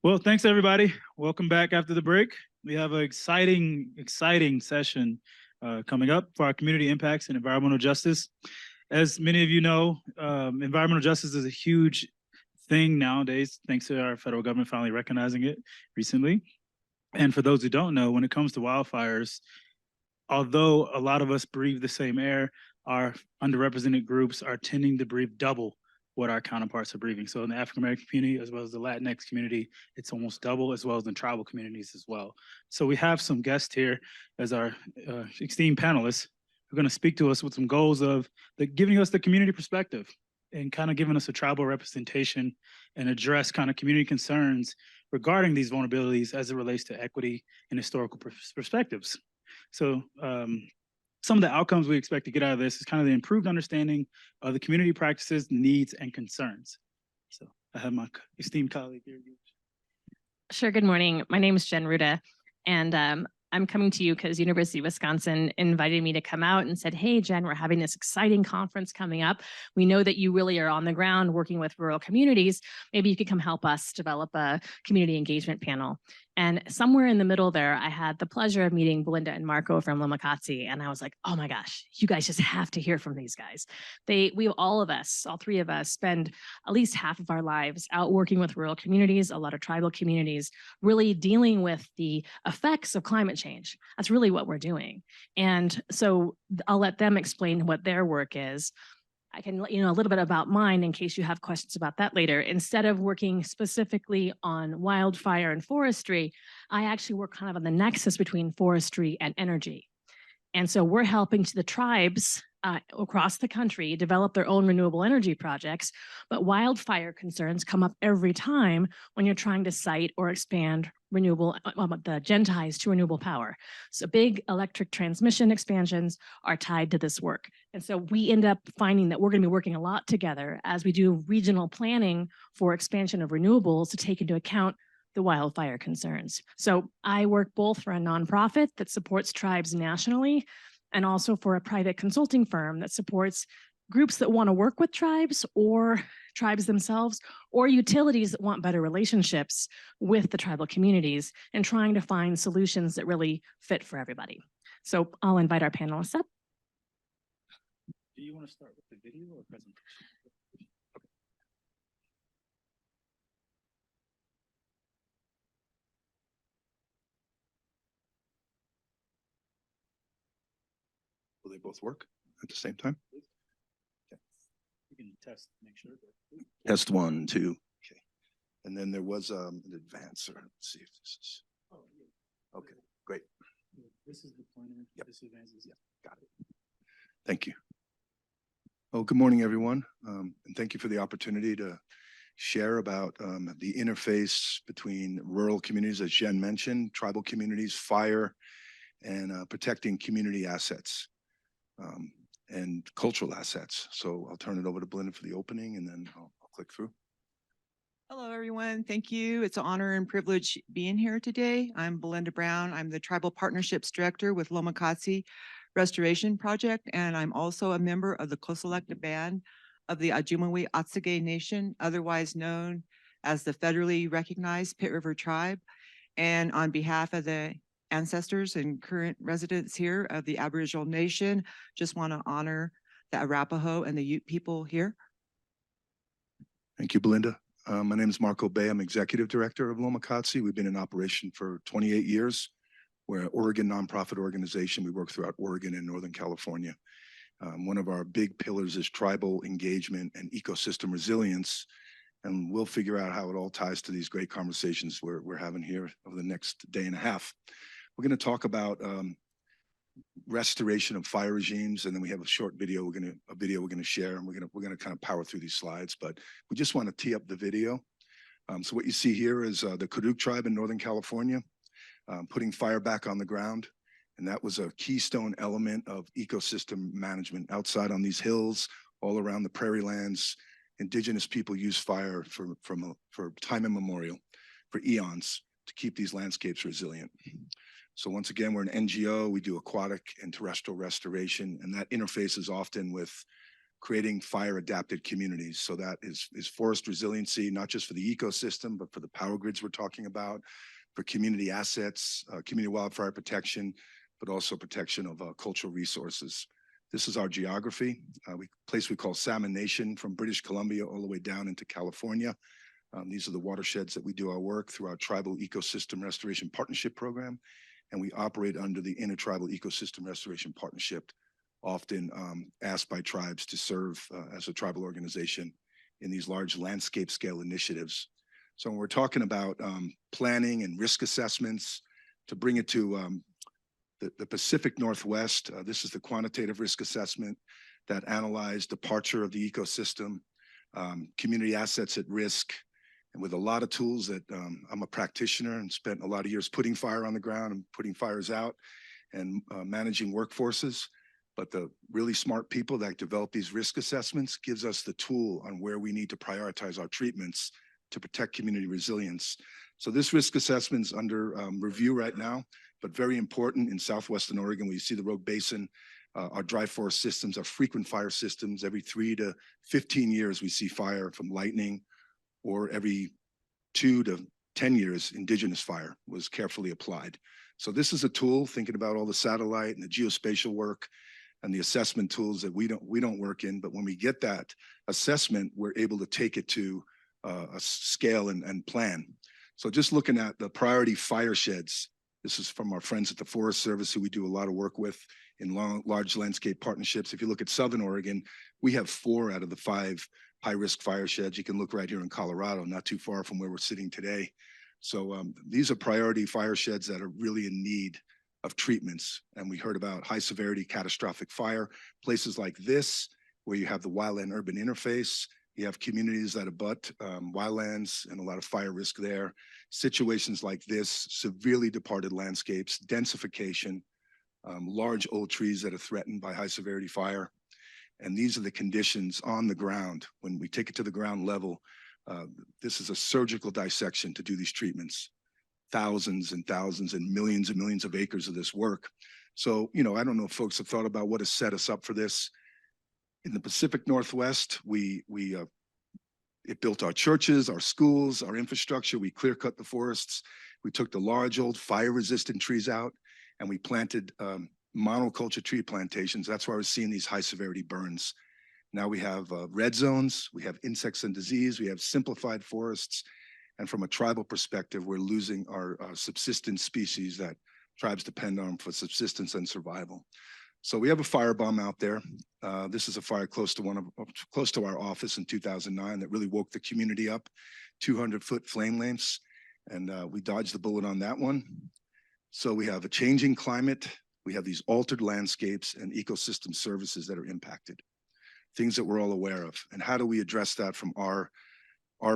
Well, thanks everybody. Welcome back after the break. We have an exciting session coming up for our community impacts and environmental justice. As many of you know, environmental justice is a huge thing nowadays, thanks to our federal government finally recognizing it recently. And for those who don't know, when it comes to wildfires, although a lot of us breathe the same air, our underrepresented groups are tending to breathe double what our counterparts are breathing. So in the African American community, as well as the Latinx community, it's almost double, as well as in tribal communities as well. So we have some guests here as our esteemed panelists who are going to speak to us with some goals of giving us the community perspective and kind of giving us a tribal representation and address kind of community concerns regarding these vulnerabilities as it relates to equity and historical perspectives. So some of the outcomes we expect to get out of this is kind of the improved understanding of the community practices, needs, and concerns. So I have my esteemed colleague here. Sure, good morning. My name is Jen Rouda, and I'm coming to you because University of Wisconsin invited me to come out and said, hey, Jen, we're having this exciting conference coming up. We know that you really are on the ground working with rural communities. Maybe you could come help us develop a community engagement panel. And somewhere in the middle there, I had the pleasure of meeting Belinda and Marko from Lomakasti. And I was like, oh my gosh, you guys just have to hear from these guys. All three of us spend at least half of our lives out working with rural communities, a lot of tribal communities, really dealing with the effects of climate change. That's really what we're doing. And so I'll let them explain what their work is. I can let you know a little bit about mine in case you have questions about that later. Instead of working specifically on wildfire and forestry, I actually work kind of on the nexus between forestry and energy. And so we're helping the tribes across the country develop their own renewable energy projects, but wildfire concerns come up every time when you're trying to site or expand renewable, the gen-ties to renewable power. So big electric transmission expansions are tied to this work. And so we end up finding that we're going to be working a lot together as we do regional planning for expansion of renewables to take into account the wildfire concerns. So I work both for a nonprofit that supports tribes nationally and also for a private consulting firm that supports groups that want to work with tribes or tribes themselves, or utilities that want better relationships with the tribal communities and trying to find solutions that really fit for everybody. So I'll invite our panelists up. Do you want to start with the video or presentation? Will they both work at the same time? Okay. You can test, make sure. Test 1, 2. Okay. And then there was an advancer. Let's see if this is. Oh, yeah. Okay, great. This is the pointer. Yep. This advances. Yeah, got it. Thank you. Oh, good morning, everyone. And thank you for the opportunity to share about the interface between rural communities, as Jen mentioned, tribal communities, fire, and protecting community assets. And cultural assets. So I'll turn it over to Belinda for the opening and then I'll click through. Hello, everyone. Thank you. It's an honor and privilege being here today. I'm Belinda Brown. I'm the Tribal Partnerships Director with Lomakasti Restoration Project, and I'm also a member of the co-selected band of the Ajumawi Atsege Nation, otherwise known as the federally recognized Pit River Tribe. And on behalf of the ancestors and current residents here of the Aboriginal Nation, just want to honor the Arapaho and the Ute people here. Thank you, Belinda. My name is Marko Bey. I'm Executive Director of Lomakasti. We've been in operation for 28 years. We're an Oregon nonprofit organization. We work throughout Oregon and Northern California. One of our big pillars is tribal engagement and ecosystem resilience. And we'll figure out how it all ties to these great conversations we're having here over the next day and a half. We're going to talk about restoration of fire regimes, and then we have a short video. We're going to share, and we're going to kind of power through these slides. But we just want to tee up the video. So what you see here is the Karuk tribe in Northern California putting fire back on the ground, and that was a keystone element of ecosystem management. Outside on these hills, all around the prairie lands, indigenous people use fire for time immemorial, for eons, to keep these landscapes resilient. So once again, we're an NGO. We do aquatic and terrestrial restoration, and that interfaces often with creating fire adapted communities. So that is forest resiliency, not just for the ecosystem, but for the power grids we're talking about, for community assets, community wildfire protection, but also protection of cultural resources. This is our geography, place we call Salmon Nation, from British Columbia all the way down into California. These are the watersheds that we do our work through our Tribal Ecosystem Restoration Partnership Program, and we operate under the Intertribal Ecosystem Restoration Partnership, often asked by tribes to serve as a tribal organization in these large landscape scale initiatives. So when we're talking about planning and risk assessments, to bring it to the Pacific Northwest, this is the quantitative risk assessment that analyzed departure of the ecosystem, community assets at risk, and with a lot of tools that I'm a practitioner and spent a lot of years putting fire on the ground and putting fires out and managing workforces. But the really smart people that develop these risk assessments gives us the tool on where we need to prioritize our treatments to protect community resilience. So this risk assessment is under review right now, but very important in Southwestern Oregon, where you see the Rogue Basin. Our dry forest systems are frequent fire systems. Every 3 to 15 years, we see fire from lightning, or every 2 to 10 years, indigenous fire was carefully applied. So this is a tool, thinking about all the satellite and the geospatial work and the assessment tools that we don't work in. But when we get that assessment, we're able to take it to a scale and plan. So just looking at the priority fire sheds, this is from our friends at the Forest Service, who we do a lot of work with in large landscape partnerships. If you look at Southern Oregon, we have 4 out of the 5 high-risk fire sheds. You can look right here in Colorado, not too far from where we're sitting today. So these are priority fire sheds that are really in need of treatments. And we heard about high severity catastrophic fire, places like this, where you have the wildland urban interface. You have communities that abut wildlands and a lot of fire risk there. Situations like this, severely departed landscapes, densification, large old trees that are threatened by high severity fire. And these are the conditions on the ground. When we take it to the ground level, this is a surgical dissection to do these treatments. Thousands and thousands and millions of acres of this work. So, I don't know if folks have thought about what has set us up for this. In the Pacific Northwest, it built our churches, our schools, our infrastructure. We clear cut the forests. We took the large old fire resistant trees out, and we planted monoculture tree plantations. That's why we're seeing these high severity burns. Now we have red zones, we have insects and disease, we have simplified forests. And from a tribal perspective, we're losing our subsistence species that tribes depend on for subsistence and survival. So we have a firebomb out there. This is a fire close to our office in 2009 that really woke the community up, 200-foot flame lengths. And we dodged the bullet on that one. So we have a changing climate. We have these altered landscapes and ecosystem services that are impacted, things that we're all aware of. And how do we address that from our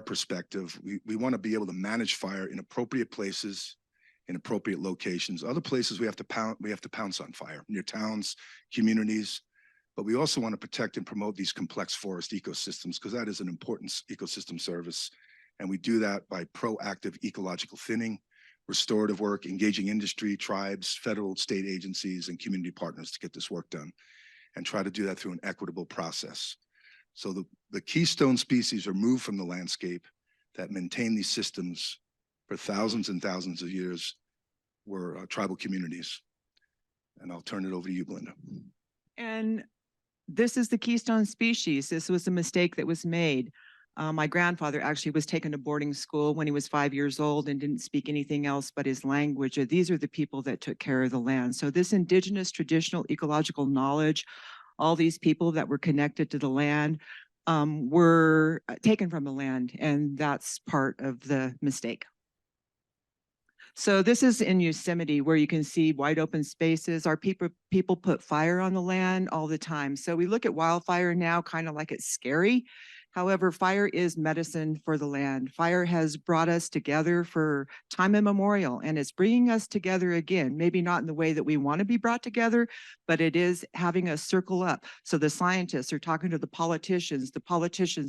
perspective? We want to be able to manage fire in appropriate places, in appropriate locations. Other places we have to pounce on fire, near towns, communities. But we also want to protect and promote these complex forest ecosystems, because that is an important ecosystem service. And we do that by proactive ecological thinning, restorative work, engaging industry, tribes, federal, state agencies, and community partners to get this work done, and try to do that through an equitable process. So the keystone species are moved from the landscape that maintain these systems for thousands and thousands of years were tribal communities. And I'll turn it over to you, Belinda. And this is the keystone species. This was a mistake that was made. My grandfather actually was taken to boarding school when he was 5 years old and didn't speak anything else but his language. These are the people that took care of the land. So this indigenous traditional ecological knowledge, all these people that were connected to the land were taken from the land, and that's part of the mistake. So this is in Yosemite, where you can see wide open spaces. Our people put fire on the land all the time. So we look at wildfire now kind of like it's scary. However, fire is medicine for the land. Fire has brought us together for time immemorial, and it's bringing us together again, maybe not in the way that we want to be brought together, but it is having us circle up. So the scientists are talking to the politicians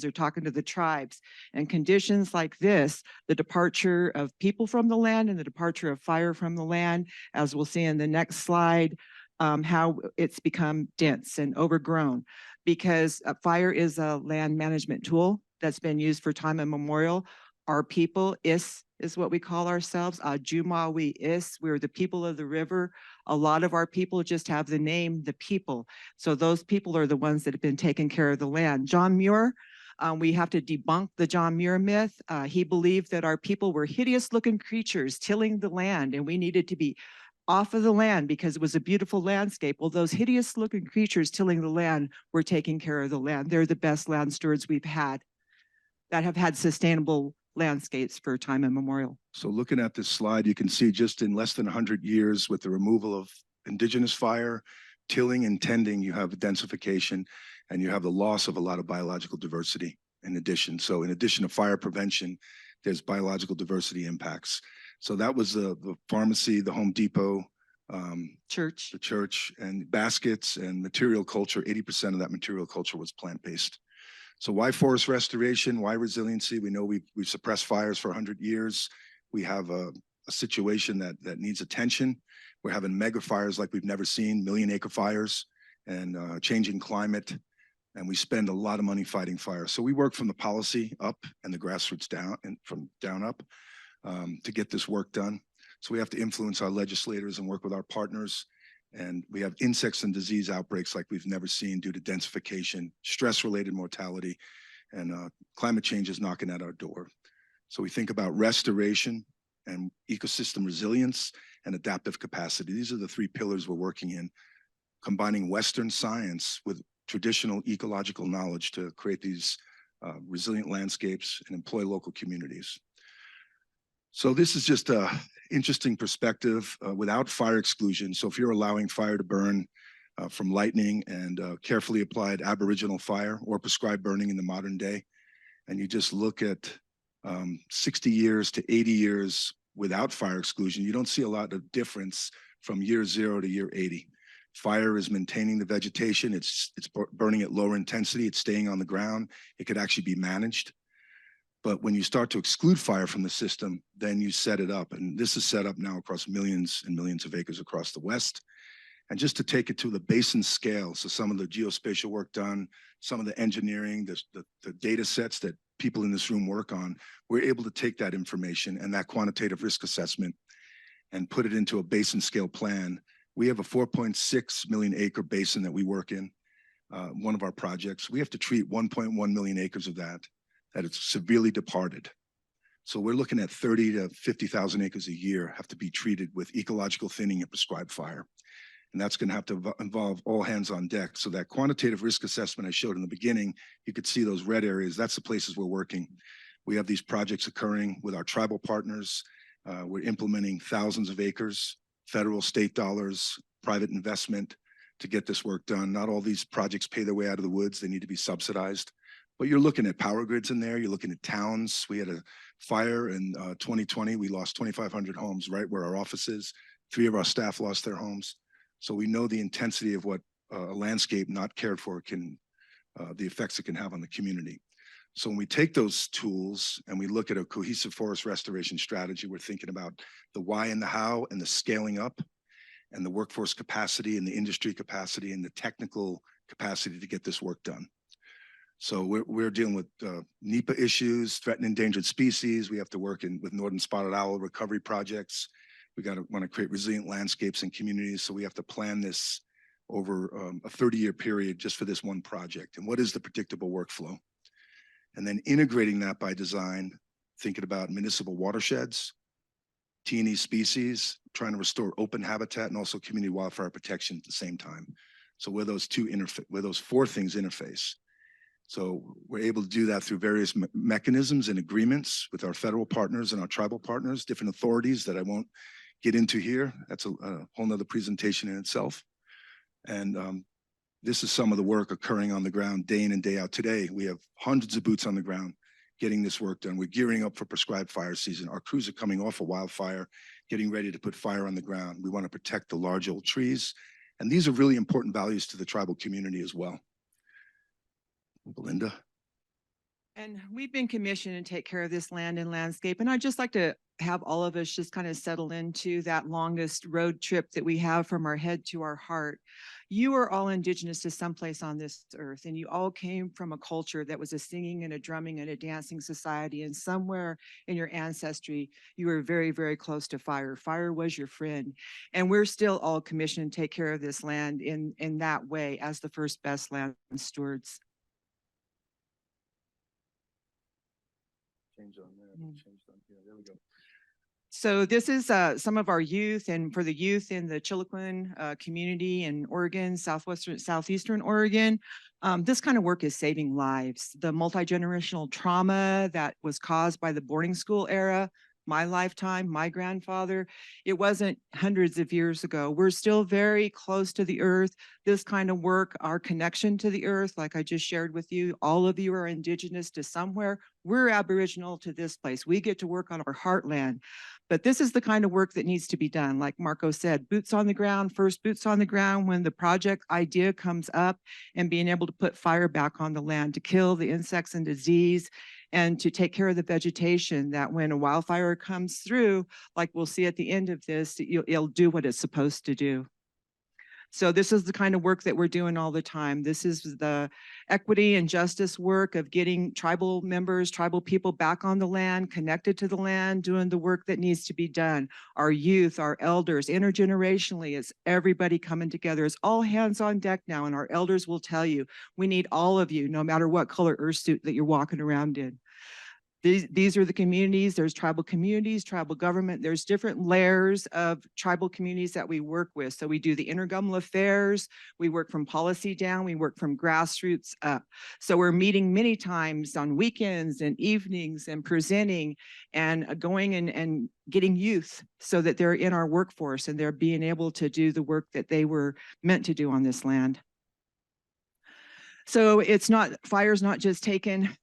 are talking to the tribes, and conditions like this, the departure of people from the land and the departure of fire from the land, as we'll see in the next slide, how it's become dense and overgrown. because fire is a land management tool that's been used for time immemorial. Our people, is what we call ourselves, Jumawi is, we're the people of the river. A lot of our people just have the name, the people. So those people are the ones that have been taking care of the land. John Muir, we have to debunk the John Muir myth. He believed that our people were hideous looking creatures tilling the land and we needed to be off of the land because it was a beautiful landscape. Well, those hideous looking creatures tilling the land were taking care of the land. They're the best land stewards we've had that have had sustainable landscapes for time immemorial. So looking at this slide, you can see just in less than 100 years with the removal of indigenous fire, tilling and tending, you have densification and you have the loss of a lot of biological diversity in addition. So in addition to fire prevention, there's biological diversity impacts. So that was the pharmacy, the Home Depot, Church. the church, and baskets and material culture. 80% of that material culture was plant-based. So why forest restoration? Why resiliency? We know we've suppressed fires for 100 years. We have a situation that needs attention. We're having mega fires like we've never seen, million-acre fires, and changing climate. And we spend a lot of money fighting fire. So we work from the policy up and the grassroots down, and from down up to get this work done. So we have to influence our legislators and work with our partners. And we have insects and disease outbreaks like we've never seen due to densification, stress-related mortality, and climate change is knocking at our door. So we think about restoration and ecosystem resilience and adaptive capacity. These are the three pillars we're working in, combining Western science with traditional ecological knowledge to create these resilient landscapes and employ local communities. So this is just a interesting perspective without fire exclusion. So if you're allowing fire to burn from lightning and carefully applied aboriginal fire or prescribed burning in the modern day, and you just look at 60 years to 80 years without fire exclusion, you don't see a lot of difference from year 0 to year 80. Fire is maintaining the vegetation. It's burning at lower intensity. It's staying on the ground. It could actually be managed. But when you start to exclude fire from the system, then you set it up. And this is set up now across millions and millions of acres across the West. And just to take it to the basin scale, so some of the geospatial work done, some of the engineering, the data sets that people in this room work on, we're able to take that information and that quantitative risk assessment and put it into a basin scale plan. We have a 4.6 million acre basin that we work in, one of our projects. We have to treat 1.1 million acres of that it's severely departed. So we're looking at 30 to 50,000 acres a year have to be treated with ecological thinning and prescribed fire. And that's going to have to involve all hands on deck. So that quantitative risk assessment I showed in the beginning, you could see those red areas. That's the places we're working. We have these projects occurring with our tribal partners. We're implementing thousands of acres, federal, state dollars, private investment to get this work done. Not all these projects pay their way out of the woods. They need to be subsidized. But you're looking at power grids in there. You're looking at towns. We had a fire in 2020. We lost 2,500 homes right where our office is. 3 of our staff lost their homes. So we know the intensity of what a landscape not cared for can, the effects it can have on the community. So when we take those tools and we look at a cohesive forest restoration strategy, we're thinking about the why and the how and the scaling up and the workforce capacity and the industry capacity and the technical capacity to get this work done. So we're dealing with NEPA issues, threatened endangered species. We have to work with northern spotted owl recovery projects. We want to create resilient landscapes and communities. So we have to plan this over a 30-year period just for this one project. And what is the predictable workflow? And then integrating that by design, thinking about municipal watersheds, T&E species, trying to restore open habitat and also community wildfire protection at the same time. So where those four things interface. So we're able to do that through various mechanisms and agreements with our federal partners and our tribal partners, different authorities that I won't get into here. That's a whole nother presentation in itself. And this is some of the work occurring on the ground day in and day out. Today, we have hundreds of boots on the ground getting this work done. We're gearing up for prescribed fire season. Our crews are coming off a wildfire, getting ready to put fire on the ground. We want to protect the large old trees. And these are really important values to the tribal community as well. Belinda. And we've been commissioned to take care of this land and landscape. And I'd just like to have all of us just kind of settle into that longest road trip that we have from our head to our heart. You are all indigenous to someplace on this earth, and you all came from a culture that was a singing and a drumming and a dancing society. And somewhere in your ancestry, you were very, very close to fire. Fire was your friend. And we're still all commissioned to take care of this land in that way as the first best land stewards. Change on there. Change on here. There we go. So this is some of our youth, and for the youth in the Chiloquin community in Oregon, southeastern Oregon, this kind of work is saving lives. The multi-generational trauma that was caused by the boarding school era, my lifetime, my grandfather, it wasn't hundreds of years ago. We're still very close to the earth. This kind of work, our connection to the earth, like I just shared with you, all of you are indigenous to somewhere. We're Aboriginal to this place. We get to work on our heartland. But this is the kind of work that needs to be done. Like Marko said, boots on the ground, first boots on the ground when the project idea comes up, and being able to put fire back on the land to kill the insects and disease, and to take care of the vegetation, that when a wildfire comes through, like we'll see at the end of this, it'll do what it's supposed to do. So this is the kind of work that we're doing all the time. This is the equity and justice work of getting tribal members, tribal people back on the land, connected to the land, doing the work that needs to be done. Our youth, our elders, intergenerationally, it's everybody coming together. It's all hands on deck now, and our elders will tell you, we need all of you, no matter what color earth suit that you're walking around in. These are the communities. There's tribal communities, tribal government. There's different layers of tribal communities that we work with. So we do the intergovernmental affairs. We work from policy down. We work from grassroots up. So we're meeting many times on weekends and evenings and presenting and going and getting youth so that they're in our workforce and they're being able to do the work that they were meant to do on this land. So it's not, fire's not just taken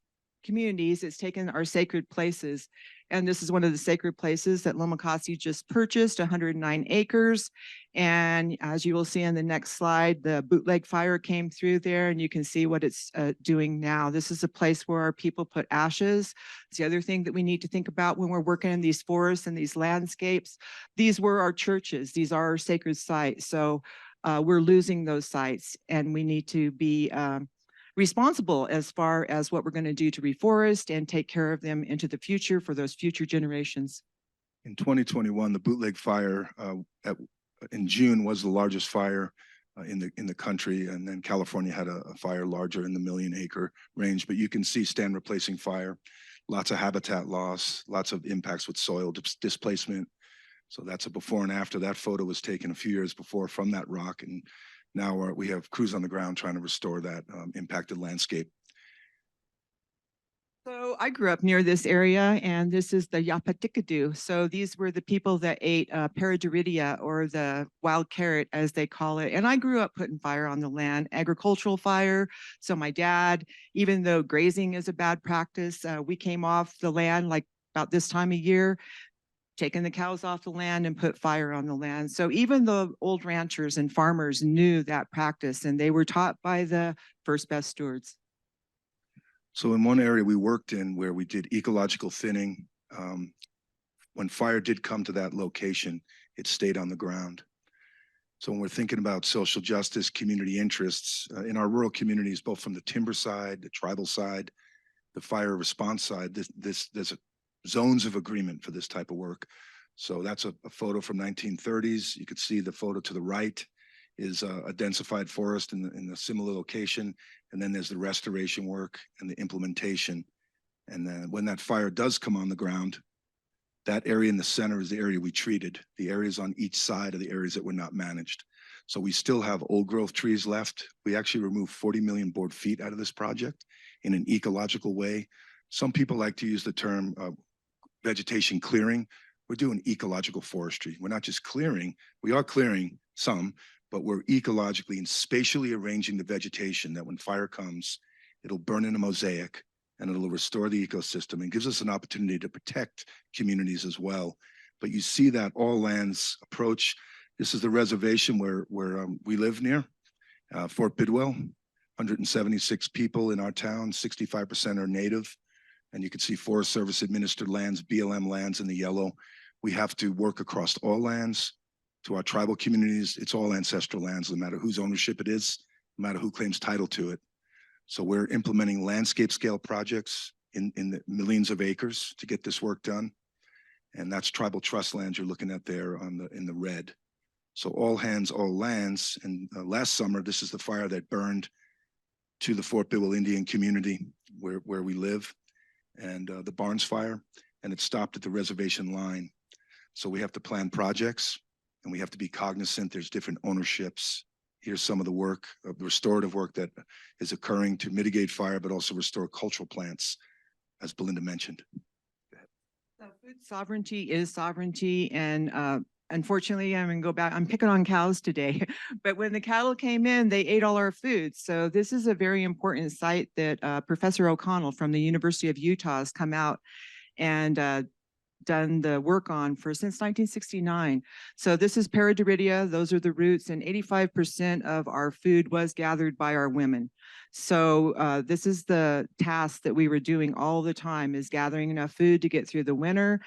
communities, it's taken our sacred places. And this is one of the sacred places that Lomakasti just purchased, 109 acres. And as you will see in the next slide, the bootleg fire came through there, and you can see what it's doing now. This is a place where our people put ashes. It's the other thing that we need to think about when we're working in these forests and these landscapes. These were our churches. These are our sacred sites. So we're losing those sites, and we need to be responsible as far as what we're going to do to reforest and take care of them into the future for those future generations. In 2021, the bootleg fire in June was the largest fire in the country, and then California had a fire larger in the 1 million acre range. But you can see stand replacing fire, lots of habitat loss, lots of impacts with soil displacement. So that's a before and after. That photo was taken a few years before from that rock, and now we have crews on the ground trying to restore that impacted landscape. So I grew up near this area, and this is the Yapatikadu. So these were the people that ate paradiridia, or the wild carrot as they call it. And I grew up putting fire on the land, agricultural fire. So my dad, even though grazing is a bad practice, we came off the land like about this time of year, taking the cows off the land and put fire on the land. So even the old ranchers and farmers knew that practice, and they were taught by the first best stewards. So in one area we worked in where we did ecological thinning, when fire did come to that location, it stayed on the ground. So when we're thinking about social justice, community interests, in our rural communities, both from the timber side, the tribal side, the fire response side, there's a zones of agreement for this type of work. So that's a photo from 1930s. You could see the photo to the right is a densified forest in a similar location. And then there's the restoration work and the implementation. And then when that fire does come on the ground, that area in the center is the area we treated. The areas on each side are the areas that were not managed. So we still have old growth trees left. We actually removed 40 million board feet out of this project in an ecological way. Some people like to use the term vegetation clearing. We're doing ecological forestry. We're not just clearing, we are clearing some, but we're ecologically and spatially arranging the vegetation that when fire comes, it'll burn in a mosaic and it'll restore the ecosystem and gives us an opportunity to protect communities as well. But you see that all lands approach. This is the reservation where we live near, Fort Bidwell, 176 people in our town, 65% are native. And you can see Forest Service administered lands, BLM lands in the yellow. We have to work across all lands. To our tribal communities, it's all ancestral lands, no matter whose ownership it is, no matter who claims title to it. So we're implementing landscape scale projects in the millions of acres to get this work done. And that's tribal trust lands you're looking at there in the red. So all hands, all lands. And last summer, this is the fire that burned to the Fort Bilwell Indian community where we live, and the Barnes fire, and it stopped at the reservation line. So we have to plan projects, and we have to be cognizant there's different ownerships. Here's some of the work, the restorative work that is occurring to mitigate fire, but also restore cultural plants, as Belinda mentioned. So food sovereignty is sovereignty, and unfortunately, I'm going to go back. I'm picking on cows today, but when the cattle came in, they ate all our food. So this is a very important site that Professor O'Connell from the University of Utah has come out and done the work on since 1969. So this is Paradiridia. Those are the roots, and 85% of our food was gathered by our women. So this is the task that we were doing all the time, is gathering enough food to get through the winter.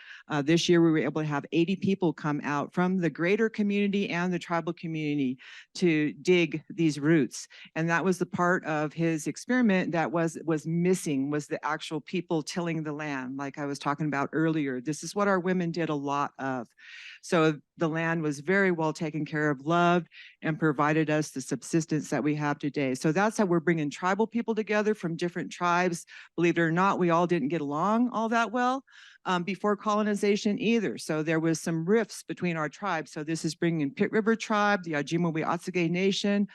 This year we were able to have 80 people come out from the greater community and the tribal community to dig these roots. And that was the part of his experiment that was missing, was the actual people tilling the land, like I was talking about earlier. This is what our women did a lot of. So the land was very well taken care of, loved, and provided us the subsistence that we have today. So that's how we're bringing tribal people together from different tribes. Believe it or not, we all didn't get along all that well before colonization either. So there was some rifts between our tribes. So this is bringing Pit River Tribe, the Ojibwe-Otsege Nation,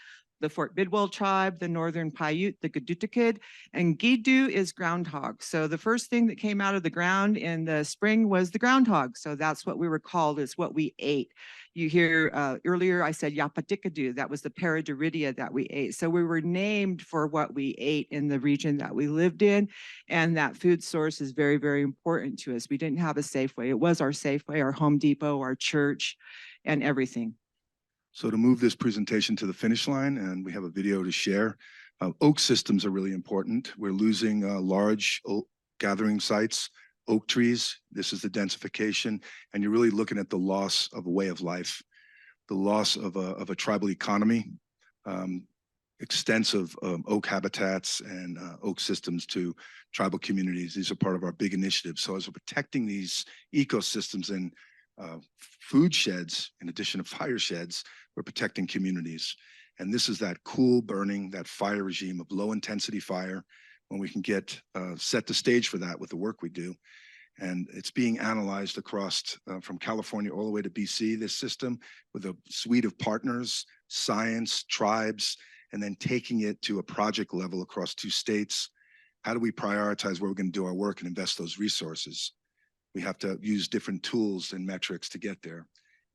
the Fort Bidwell tribe, the Northern Paiute, the Gadutakid, and Gidu is groundhog. So the first thing that came out of the ground in the spring was the groundhog. So that's what we were called, is what we ate. You hear earlier I said Yapatikadu, that was the Paradiridia that we ate. So we were named for what we ate in the region that we lived in. And that food source is very, very important to us. We didn't have a Safeway. It was our Safeway, our Home Depot, our church, and everything. So to move this presentation to the finish line, and we have a video to share, oak systems are really important. We're losing large oak gathering sites, oak trees. This is the densification, and you're really looking at the loss of a way of life, the loss of a tribal economy, extensive oak habitats and oak systems to tribal communities. These are part of our big initiative. So as we're protecting these ecosystems and food sheds, in addition to fire sheds, we're protecting communities. And this is that cool burning, that fire regime of low intensity fire, when we can get set the stage for that with the work we do. And it's being analyzed across from California all the way to BC, this system, with a suite of partners, science, tribes, and then taking it to a project level across 2 states. How do we prioritize where we're going to do our work and invest those resources? We have to use different tools and metrics to get there,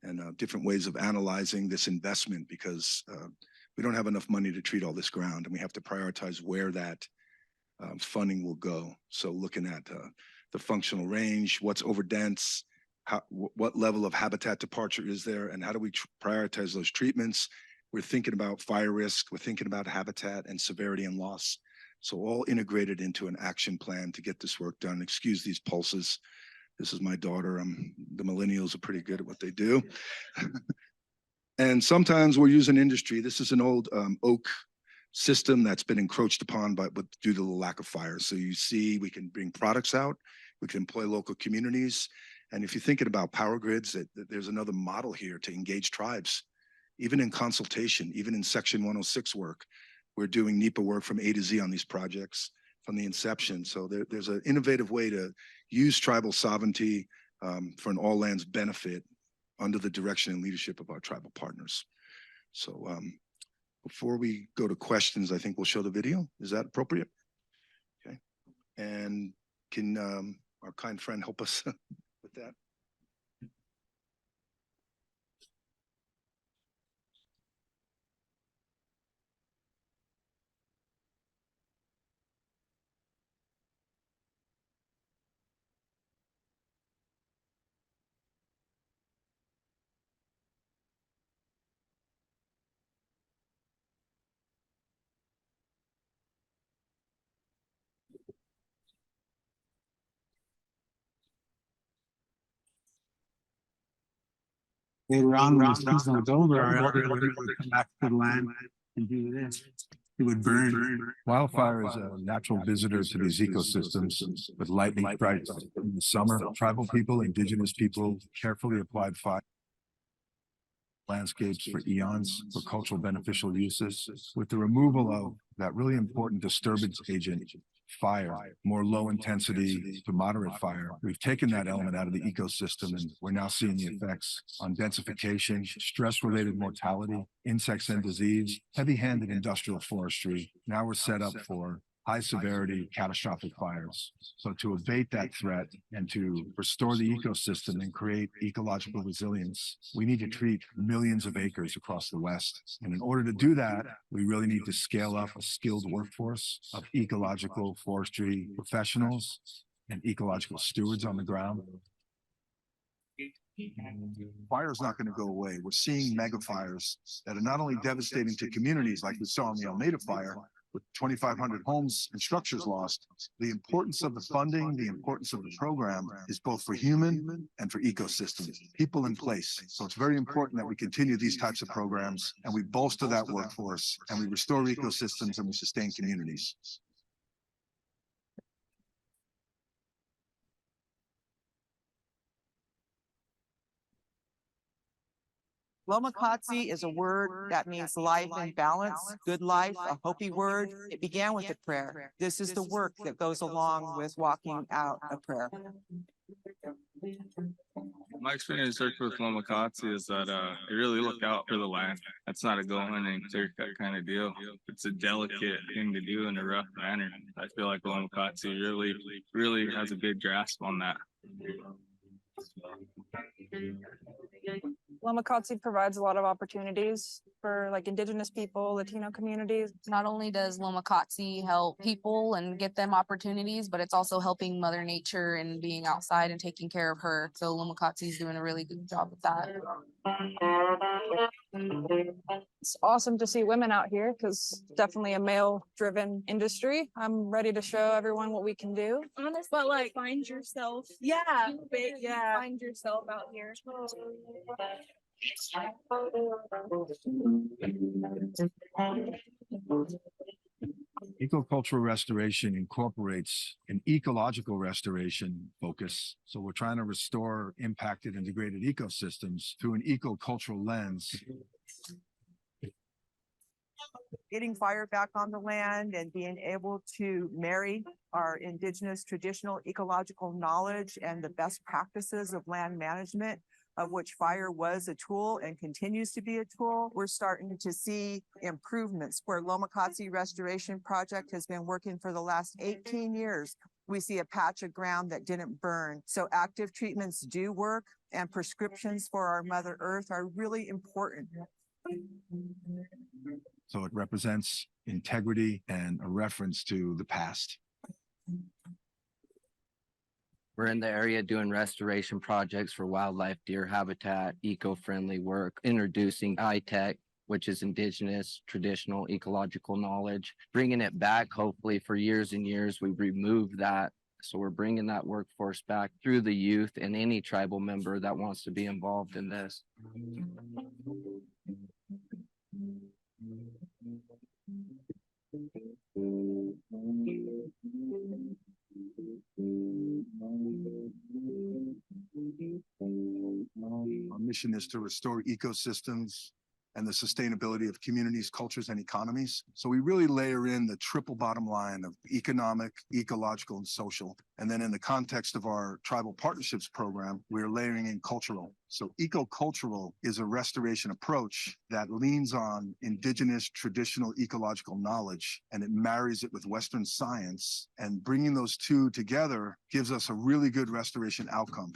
and different ways of analyzing this investment, because we don't have enough money to treat all this ground, and we have to prioritize where that funding will go. So looking at the functional range, what's overdense, what level of habitat departure is there, and how do we prioritize those treatments? We're thinking about fire risk, we're thinking about habitat and severity and loss. So all integrated into an action plan to get this work done. Excuse these pulses. This is my daughter. The millennials are pretty good at what they do. And sometimes we're using industry. This is an old oak system that's been encroached upon due to the lack of fire. So you see, we can bring products out, we can employ local communities. And if you're thinking about power grids, there's another model here to engage tribes, even in consultation, even in Section 106 work. We're doing NEPA work from A to Z on these projects from the inception. So there's an innovative way to use tribal sovereignty for an all lands benefit under the direction and leadership of our tribal partners. So before we go to questions, I think we'll show the video. Is that appropriate? Okay. And can our kind friend help us with that? Later on, when the season was over, our elderly women would come back to the land and do this. It would burn. Wildfire is a natural visitor to these ecosystems with lightning strikes in the summer. Tribal people, indigenous people carefully applied fire landscapes for eons for cultural beneficial uses. With the removal of that really important disturbance agent, fire, more low intensity to moderate fire, we've taken that element out of the ecosystem, and we're now seeing the effects on densification, stress-related mortality, insects and disease, heavy-handed industrial forestry. Now we're set up for high severity catastrophic fires. So to abate that threat and to restore the ecosystem and create ecological resilience, we need to treat millions of acres across the West. And in order to do that, we really need to scale up a skilled workforce of ecological forestry professionals and ecological stewards on the ground. Fire is not going to go away. We're seeing mega fires that are not only devastating to communities like we saw in the Almeida fire, with 2,500 homes and structures lost. The importance of the funding, the importance of the program is both for human and for ecosystems, people in place. So it's very important that we continue these types of programs and we bolster that workforce and we restore ecosystems and we sustain communities. Lomakasti is a word that means life and balance, good life, a Hopi word. It began with a prayer. This is the work that goes along with walking out a prayer. My experience working with Lomakasti is that they really look out for the land. That's not a go in and clear cut kind of deal. It's a delicate thing to do in a rough manner. I feel like Lomakasti really has a good grasp on that. Lomakasti provides a lot of opportunities for like indigenous people, Latino communities. Not only does Lomakasti help people and get them opportunities, but it's also helping Mother Nature and being outside and taking care of her. So Lomakasti is doing a really good job with that. It's awesome to see women out here because definitely a male-driven industry. I'm ready to show everyone what we can do. Honestly, but like find yourself. Yeah, Yeah. Find yourself out here. Ecocultural restoration incorporates an ecological restoration focus. So we're trying to restore impacted and degraded ecosystems through an ecocultural lens. Getting fire back on the land and being able to marry our indigenous traditional ecological knowledge and the best practices of land management, of which fire was a tool and continues to be a tool. We're starting to see improvements where Lomakasti Restoration Project has been working for the last 18 years. We see a patch of ground that didn't burn. So active treatments do work, and prescriptions for our Mother Earth are really important. So it represents integrity and a reference to the past. We're in the area doing restoration projects for wildlife, deer habitat, eco-friendly work, introducing high-tech, which is indigenous, traditional, ecological knowledge, bringing it back. Hopefully for years and years, we've removed that. So we're bringing that workforce back through the youth and any tribal member that wants to be involved in this. Our mission is to restore ecosystems and the sustainability of communities, cultures, and economies. So we really layer in the triple bottom line of economic, ecological, and social. And then in the context of our tribal partnerships program, we're layering in cultural. So ecocultural is a restoration approach that leans on indigenous, traditional, ecological knowledge, and it marries it with Western science. And bringing those two together gives us a really good restoration outcome.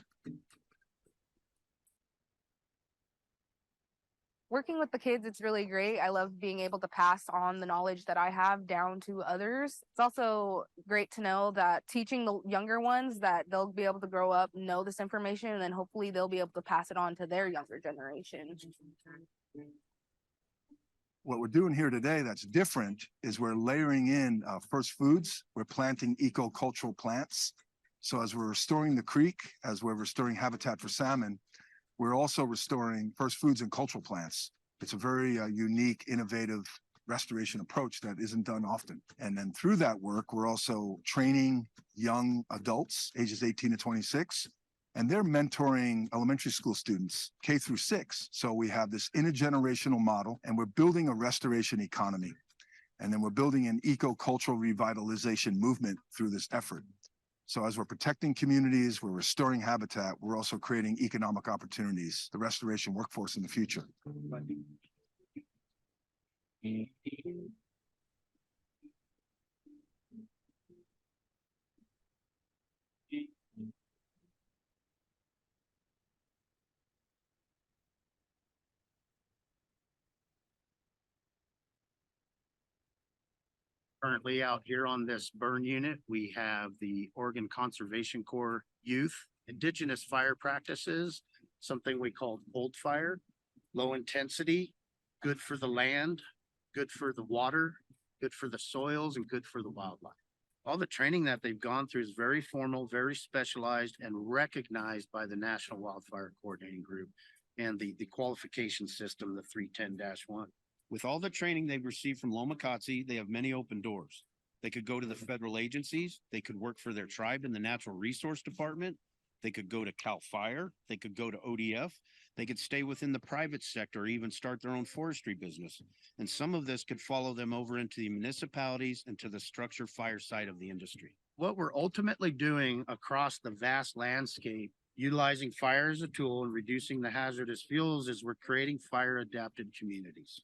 Working with the kids, it's really great. I love being able to pass on the knowledge that I have down to others. It's also great to know that teaching the younger ones that they'll be able to grow up, know this information, and then hopefully they'll be able to pass it on to their younger generation. What we're doing here today that's different is we're layering in first foods. We're planting ecocultural plants. So as we're restoring the creek, as we're restoring habitat for salmon, We're also restoring first foods and cultural plants. It's a very unique, innovative restoration approach that isn't done often. And then through that work, we're also training young adults, ages 18 to 26, and they're mentoring elementary school students, K through 6. So we have this intergenerational model, and we're building a restoration economy. And then we're building an eco-cultural revitalization movement through this effort. So as we're protecting communities, we're restoring habitat, we're also creating economic opportunities, the restoration workforce in the future. Currently out here on this burn unit, we have the Oregon Conservation Corps youth indigenous fire practices, something we call cold fire, low intensity, good for the land, good for the water, good for the soils, and good for the wildlife. All the training that they've gone through is very formal, very specialized, and recognized by the National Wildfire Coordinating Group and the qualification system, the 310-1. With all the training they've received from Lomakasti, they have many open doors. They could go to the federal agencies. They could work for their tribe in the Natural Resource Department. They could go to CAL FIRE. They could go to ODF. They could stay within the private sector or even start their own forestry business. And some of this could follow them over into the municipalities and to the structured fire side of the industry. What we're ultimately doing across the vast landscape, utilizing fire as a tool and reducing the hazardous fuels, is we're creating fire adapted communities.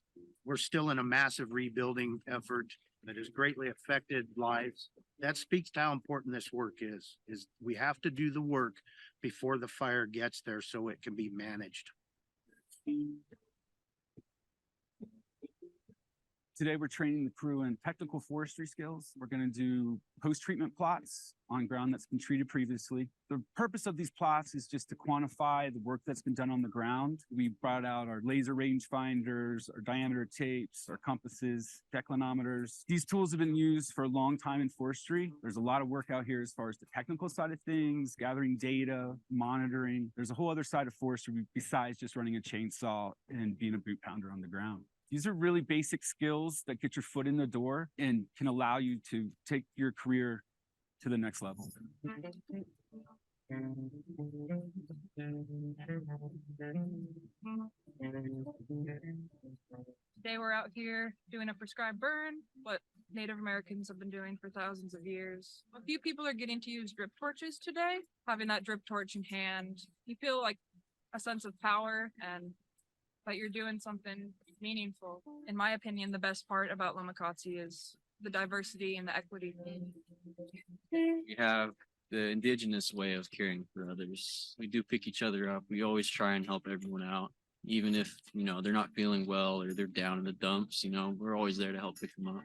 We're still in a massive rebuilding effort that has greatly affected lives. That speaks to how important this work is we have to do the work before the fire gets there so it can be managed. Today, we're training the crew in technical forestry skills. We're going to do post-treatment plots on ground that's been treated previously. The purpose of these plots is just to quantify the work that's been done on the ground. We brought out our laser range finders, our diameter tapes, our compasses, declinometers. These tools have been used for a long time in forestry. There's a lot of work out here as far as the technical side of things, gathering data, monitoring. There's a whole other side of forestry besides just running a chainsaw and being a boot pounder on the ground. These are really basic skills that get your foot in the door and can allow you to take your career to the next level. Today we're out here doing a prescribed burn, what Native Americans have been doing for thousands of years. A few people are getting to use drip torches today. Having that drip torch in hand, you feel like a sense of power and that you're doing something meaningful. In my opinion, the best part about Lomakasti is the diversity and the equity. We have the indigenous way of caring for others. We do pick each other up. We always try and help everyone out, even if, you know, they're not feeling well or they're down in the dumps, you know, we're always there to help pick them up.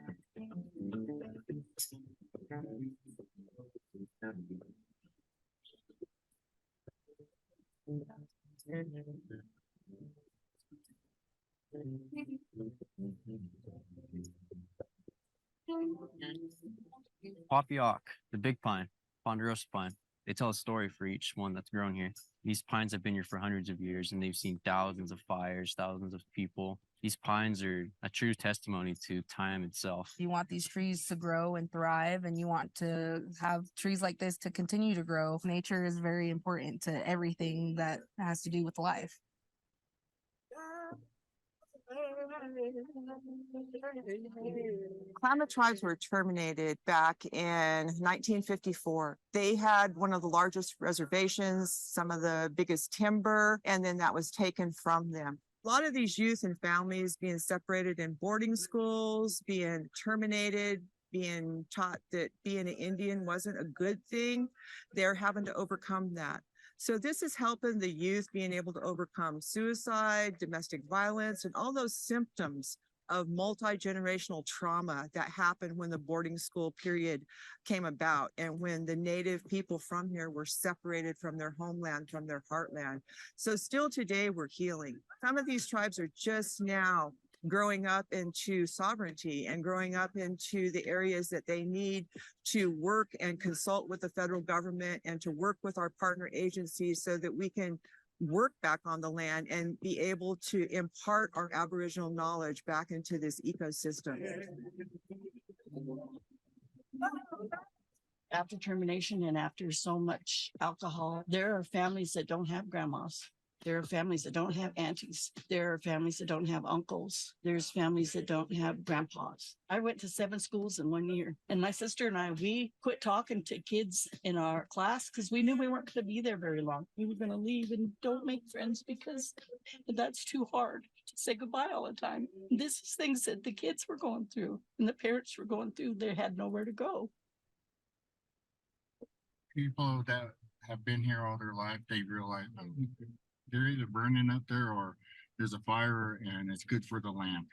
Poppy oak, the big pine, ponderosa pine. They tell a story for each one that's grown here. These pines have been here for hundreds of years and they've seen thousands of fires, thousands of people. These pines are a true testimony to time itself. You want these trees to grow and thrive, and you want to have trees like this to continue to grow. Nature is very important to everything that has to do with life. Klamath tribes were terminated back in 1954. They had one of the largest reservations, some of the biggest timber, and then that was taken from them. A lot of these youth and families being separated in boarding schools, being terminated, being taught that being an Indian wasn't a good thing. They're having to overcome that. So this is helping the youth being able to overcome suicide, domestic violence, and all those symptoms of multi-generational trauma that happened when the boarding school period came about and when the native people from here were separated from their homeland, from their heartland. So still today we're healing. Some of these tribes are just now growing up into sovereignty and growing up into the areas that they need to work and consult with the federal government and to work with our partner agencies so that we can work back on the land and be able to impart our Aboriginal knowledge back into this ecosystem. After termination and after so much alcohol, there are families that don't have grandmas. There are families that don't have aunties. There are families that don't have uncles. There's families that don't have grandpas. I went to 7 schools in 1 year. And my sister and I, we quit talking to kids in our class because we knew we weren't going to be there very long. We were going to leave and don't make friends because that's too hard to say goodbye all the time. This is things that the kids were going through and the parents were going through. They had nowhere to go. People that have been here all their life, they realize they're either burning up there or there's a fire and it's good for the land.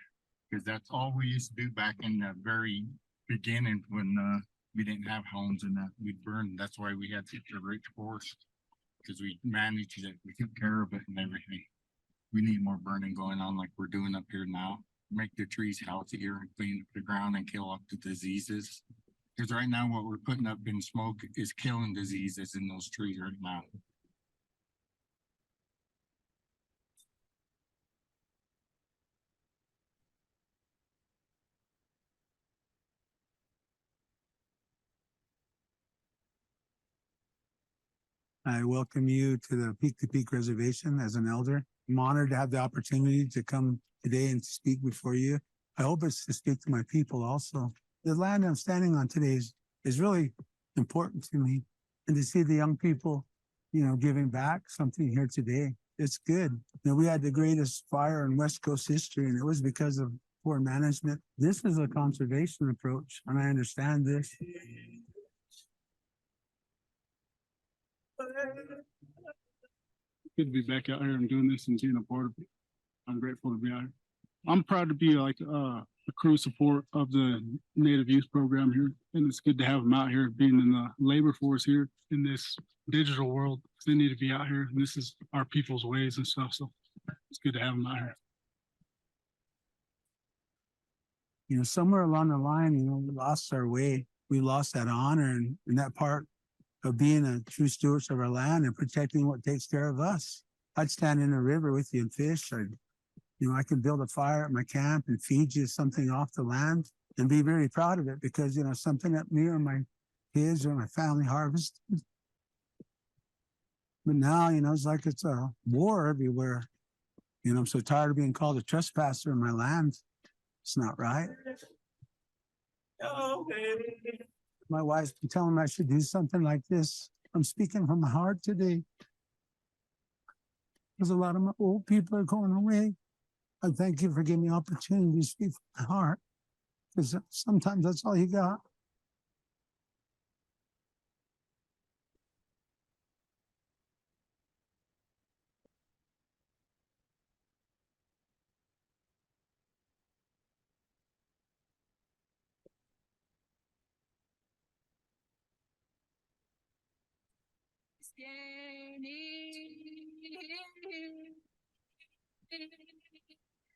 Because that's all we used to do back in the very beginning when we didn't have homes and that we'd burn. That's why we had such a rich forest, because we managed it, we took care of it and everything. We need more burning going on like we're doing up here now. Make the trees healthier and clean up the ground and kill off the diseases. Because right now what we're putting up in smoke is killing diseases in those trees right now. I welcome you to the Peak to Peak Reservation as an elder. I'm honored to have the opportunity to come today and speak before you. I hope it's to speak to my people also. The land I'm standing on today is really important to me. And to see the young people, giving back something here today, it's good. We had the greatest fire in West Coast history, and it was because of poor management. This is a conservation approach, and I understand this. Good to be back out here and doing this and being a part of it. I'm grateful to be out here. I'm proud to be like a crew support of the Native Youth Program here, and it's good to have them out here being in the labor force here in this digital world. They need to be out here, and this is our people's ways and stuff, so it's good to have them out here. Somewhere along the line, we lost our way. We lost that honor and that part of being a true stewards of our land and protecting what takes care of us. I'd stand in the river with you and fish. I could build a fire at my camp and feed you something off the land and be very proud of it because, something that me or my kids or my family harvest. But now, it's like it's a war everywhere. I'm so tired of being called a trespasser in my land. It's not right. My wife's been telling me I should do something like this. I'm speaking from my heart today. Because a lot of my old people are going away. I thank you for giving me opportunity to speak from my heart. Because sometimes that's all you got.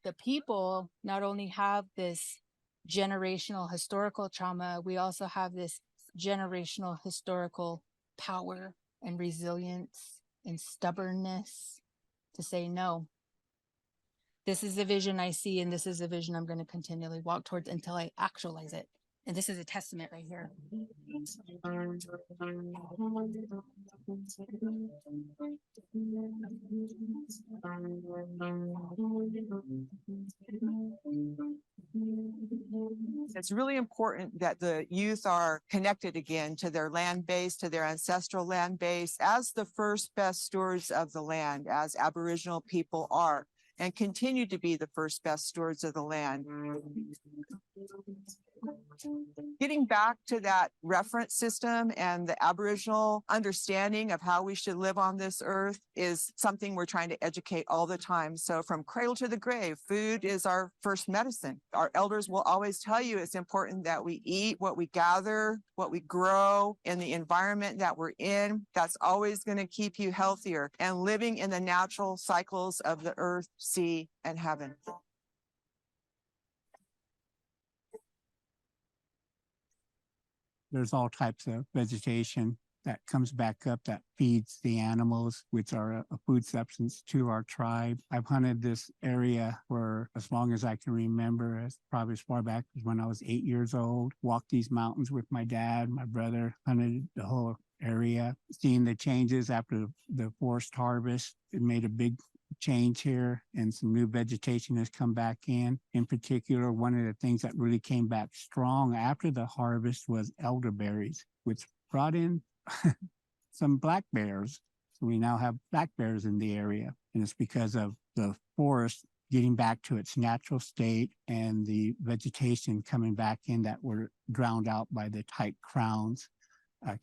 The people not only have this generational historical trauma, we also have this generational historical power and resilience and stubbornness to say no. This is the vision I see, and this is the vision I'm going to continually walk towards until I actualize it. And this is a testament right here. It's really important that the youth are connected again to their land base, to their ancestral land base, as the first best stewards of the land, as Aboriginal people are, and continue to be the first best stewards of the land. Getting back to that reference system and the Aboriginal understanding of how we should live on this earth is something we're trying to educate all the time. So from cradle to the grave, food is our first medicine. Our elders will always tell you it's important that we eat what we gather, what we grow in the environment that we're in. That's always going to keep you healthier and living in the natural cycles of the earth, sea, and heaven. There's all types of vegetation that comes back up that feeds the animals, which are a food substance to our tribe. I've hunted this area for as long as I can remember, as probably as far back as when I was 8 years old. Walked these mountains with my dad, my brother, hunted the whole area. Seeing the changes after the forest harvest, it made a big change here, and some new vegetation has come back in. In particular, one of the things that really came back strong after the harvest was elderberries, which brought in some black bears. So we now have black bears in the area, and it's because of the forest getting back to its natural state and the vegetation coming back in that were drowned out by the tight crowns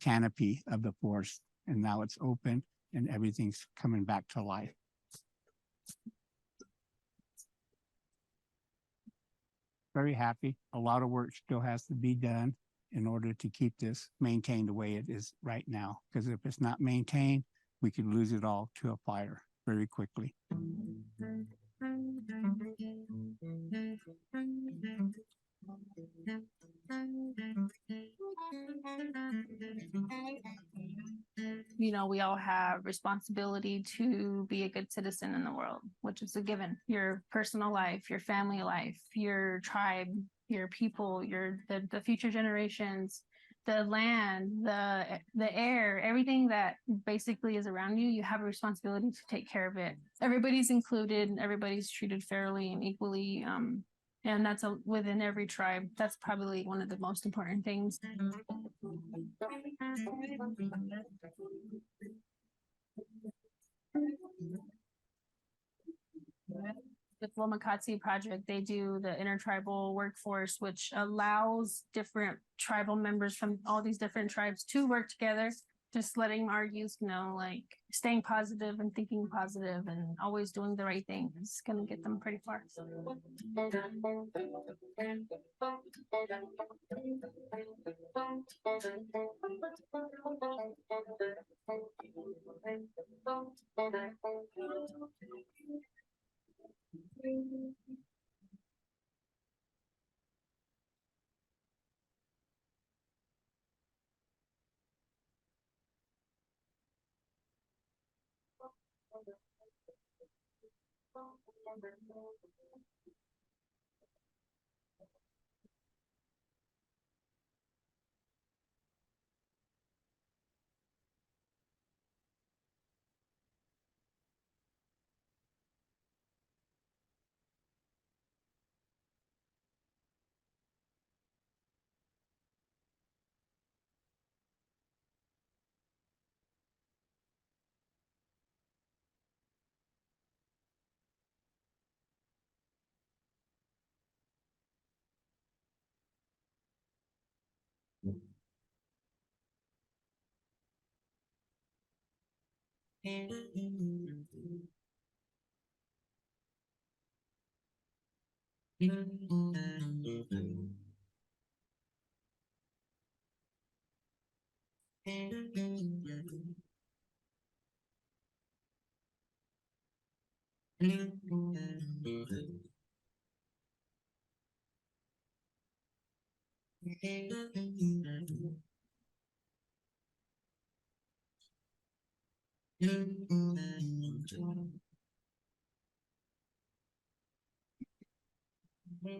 canopy of the forest. And now it's open and everything's coming back to life. Very happy. A lot of work still has to be done in order to keep this maintained the way it is right now. Because if it's not maintained, we could lose it all to a fire very quickly. You know, we all have responsibility to be a good citizen in the world, which is a given. Your personal life, your family life, your tribe, your people, the future generations, the land, the air, everything that basically is around you, you have a responsibility to take care of it. Everybody's included, everybody's treated fairly and equally. And that's within every tribe. That's probably one of the most important things. With Lomakasti project, they do the intertribal workforce, which allows different tribal members from all these different tribes to work together. Just letting our youth know, like, staying positive and thinking positive and always doing the right thing is going to get them pretty far.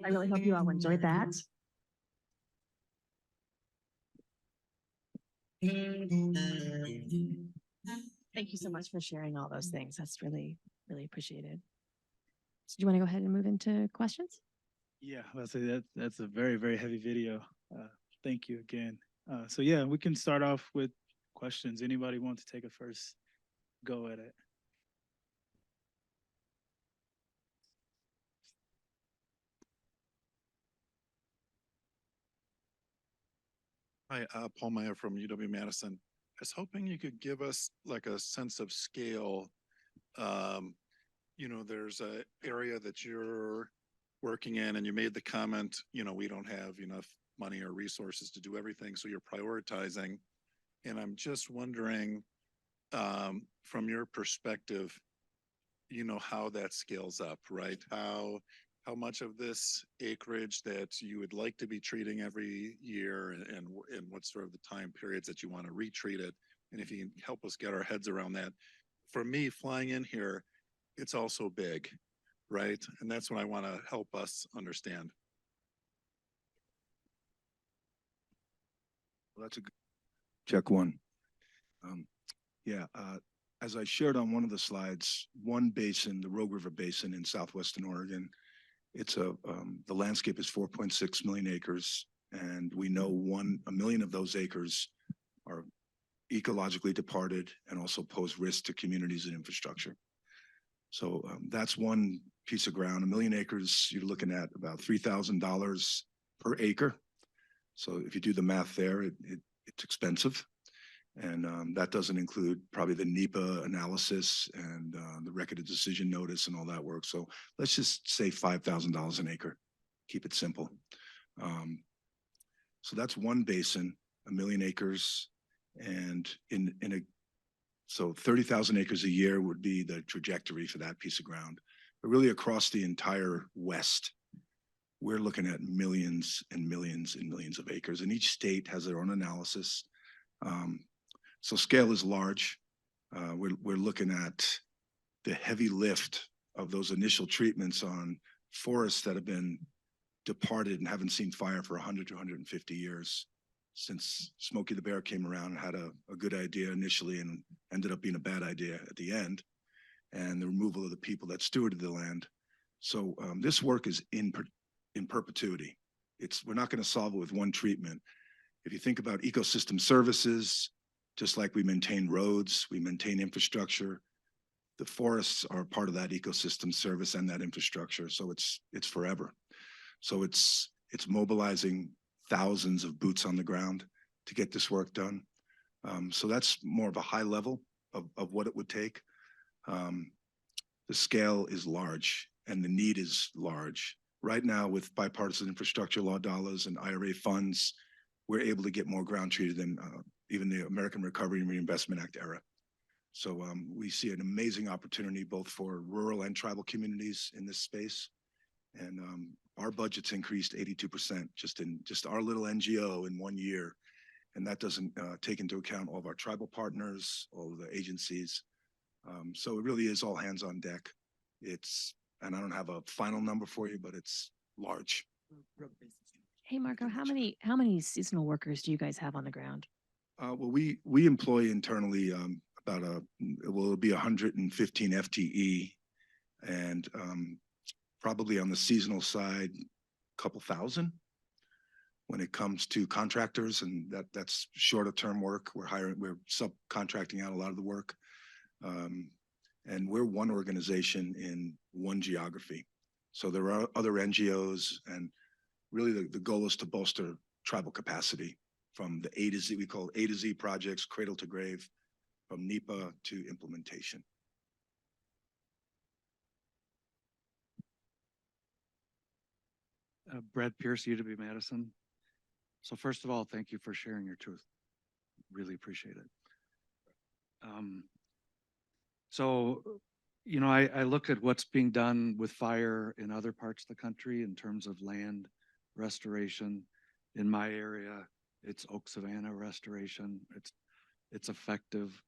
I really hope you all enjoyed that. Thank you so much for sharing all those things. That's really, really appreciated. So do you want to go ahead and move into questions? Yeah, I'll say that's a very, very heavy video. Thank you again. So yeah, we can start off with questions. Anybody want to take a first go at it? Hi, Paul Meyer from UW-Madison. I was hoping you could give us like a sense of scale. You know, there's a area that you're working in and you made the comment, you know, we don't have enough money or resources to do everything, so you're prioritizing. And I'm just wondering, from your perspective, you know, how that scales up, right? How much of this acreage that you would like to be treating every year and what sort of the time periods that you want to retreat it And if you can help us get our heads around that, for me, flying in here, it's also big, right? And that's what I want to help us understand. Well, that's a good check one. Yeah, as I shared on one of the slides, one basin, the Rogue River Basin in southwestern Oregon, it's the landscape is 4.6 million acres, and we know 1 million of those acres are ecologically departed and also pose risk to communities and infrastructure. So that's one piece of ground. 1 million acres, you're looking at about $3,000 per acre. So if you do the math there, it's expensive. And that doesn't include probably the NEPA analysis and the record of decision notice and all that work. So let's just say $5,000 an acre, keep it simple. So that's one basin, 1 million acres. And so 30,000 acres a year would be the trajectory for that piece of ground. But really across the entire West, we're looking at millions and millions and millions of acres, and each state has their own analysis. So scale is large. We're looking at the heavy lift of those initial treatments on forests that have been departed and haven't seen fire for 100 to 150 years, since Smokey the Bear came around and had a good idea initially and ended up being a bad idea at the end, and the removal of the people that stewarded the land. So this work is in perpetuity. We're not going to solve it with one treatment. If you think about ecosystem services, just like we maintain roads, we maintain infrastructure, the forests are part of that ecosystem service and that infrastructure. So it's forever. So it's mobilizing thousands of boots on the ground to get this work done. So that's more of a high level of what it would take. The scale is large and the need is large. Right now, with bipartisan infrastructure law dollars and IRA funds, we're able to get more ground treated than even the American Recovery and Reinvestment Act era. So we see an amazing opportunity both for rural and tribal communities in this space. And our budget's increased 82% just our little NGO in 1 year. And that doesn't take into account all of our tribal partners, all of the agencies. So it really is all hands on deck. And I don't have a final number for you, but it's large. Hey, Marko, how many seasonal workers do you guys have on the ground? Well, we employ internally it'll be 115 FTE, and probably on the seasonal side, a couple thousand. When it comes to contractors, and that's shorter term work, we're subcontracting out a lot of the work, and we're one organization in one geography. So there are other NGOs, and really the goal is to bolster tribal capacity from the A to Z, we call A to Z projects, cradle to grave, from NEPA to implementation. Brad Pierce, UW-Madison. So first of all, thank you for sharing your truth. Really appreciate it. I look at what's being done with fire in other parts of the country in terms of land restoration. In my area, it's Oak Savanna restoration. It's effective.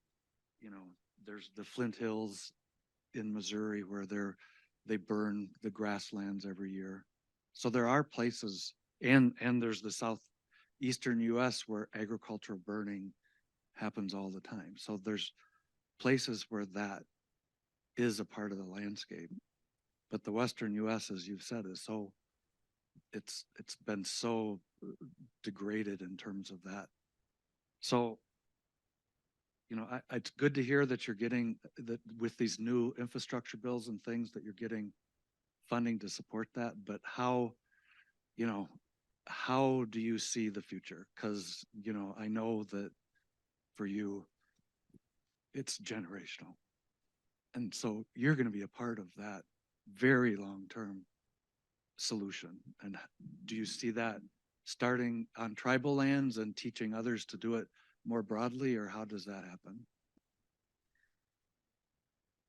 There's the Flint Hills in Missouri where they burn the grasslands every year. So there are places, and there's the southeastern US where agricultural burning happens all the time. So there's places where that is a part of the landscape. But the Western US, as you've said, is it's been so degraded in terms of that. So, it's good to hear that you're getting that with these new infrastructure bills and things that you're getting funding to support that. But how do you see the future? Because, I know that for you, it's generational. And so you're going to be a part of that very long-term solution. And do you see that starting on tribal lands and teaching others to do it more broadly, or how does that happen?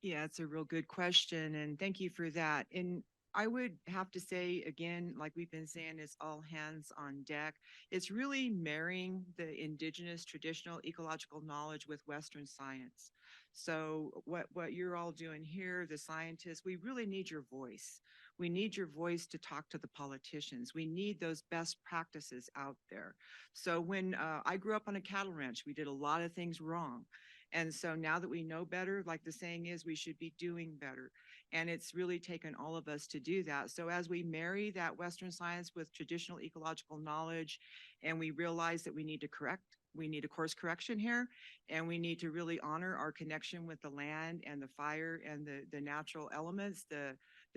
Yeah, it's a real good question, and thank you for that. And I would have to say again, like we've been saying, it's all hands on deck. It's really marrying the indigenous traditional ecological knowledge with Western science. So what you're all doing here, the scientists, we really need your voice. We need your voice to talk to the politicians. We need those best practices out there. So when I grew up on a cattle ranch, we did a lot of things wrong. And so now that we know better, like the saying is, we should be doing better. And it's really taken all of us to do that. So as we marry that Western science with traditional ecological knowledge, and we realize that we need a course correction here, and we need to really honor our connection with the land and the fire and the natural elements, the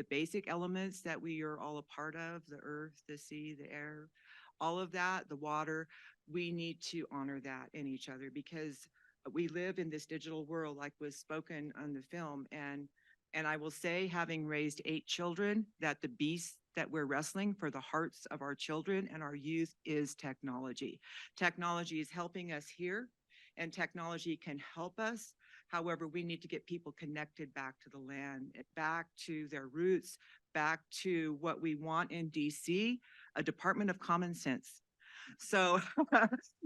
basic elements that we are all a part of, the earth, the sea, the air, all of that, the water. We need to honor that in each other, because we live in this digital world, like was spoken on the film. And I will say, having raised 8 children, that the beast that we're wrestling for the hearts of our children and our youth is technology. Technology is helping us here, and technology can help us. However, we need to get people connected back to the land, back to their roots, back to what we want in DC, a Department of Common Sense. So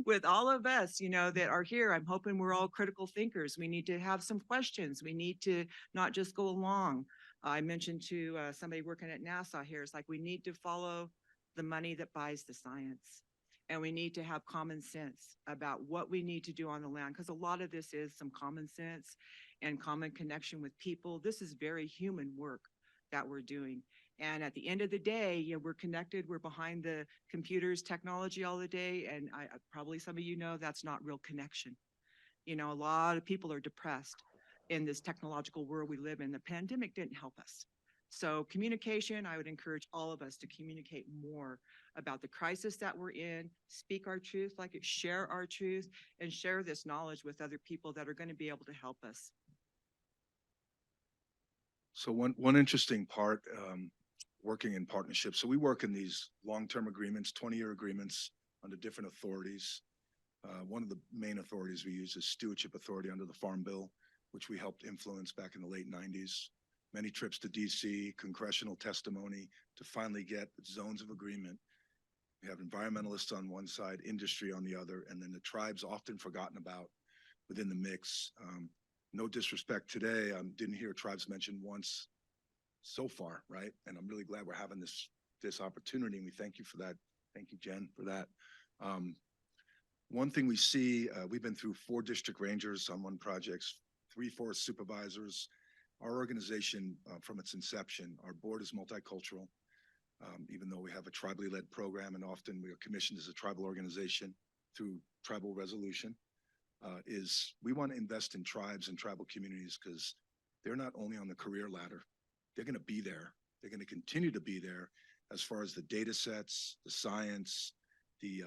with all of us, that are here, I'm hoping we're all critical thinkers. We need to have some questions. We need to not just go along. I mentioned to somebody working at NASA here, it's like we need to follow the money that buys the science. And we need to have common sense about what we need to do on the land, because a lot of this is some common sense and common connection with people. This is very human work that we're doing. And at the end of the day, we're connected, we're behind the computers, technology all the day. And I probably some of you know that's not real connection. A lot of people are depressed in this technological world we live in. The pandemic didn't help us. So communication, I would encourage all of us to communicate more about the crisis that we're in, speak our truth, share our truth, and share this knowledge with other people that are going to be able to help us. So one interesting part, working in partnerships. So we work in these long-term agreements, 20-year agreements under different authorities. One of the main authorities we use is Stewardship Authority under the Farm Bill, which we helped influence back in the late 90s. Many trips to DC, congressional testimony to finally get zones of agreement. We have environmentalists on one side, industry on the other, and then the tribes often forgotten about within the mix. No disrespect today, didn't hear tribes mentioned once so far, right? And I'm really glad we're having this opportunity, and we thank you for that. Thank you, Jen, for that. One thing we see, we've been through 4 district rangers on one project, 3 forest supervisors. Our organization, from its inception, our board is multicultural, even though we have a tribally led program, and often we are commissioned as a tribal organization through tribal resolution. Is we want to invest in tribes and tribal communities because they're not only on the career ladder, they're going to be there. They're going to continue to be there as far as the data sets, the science, the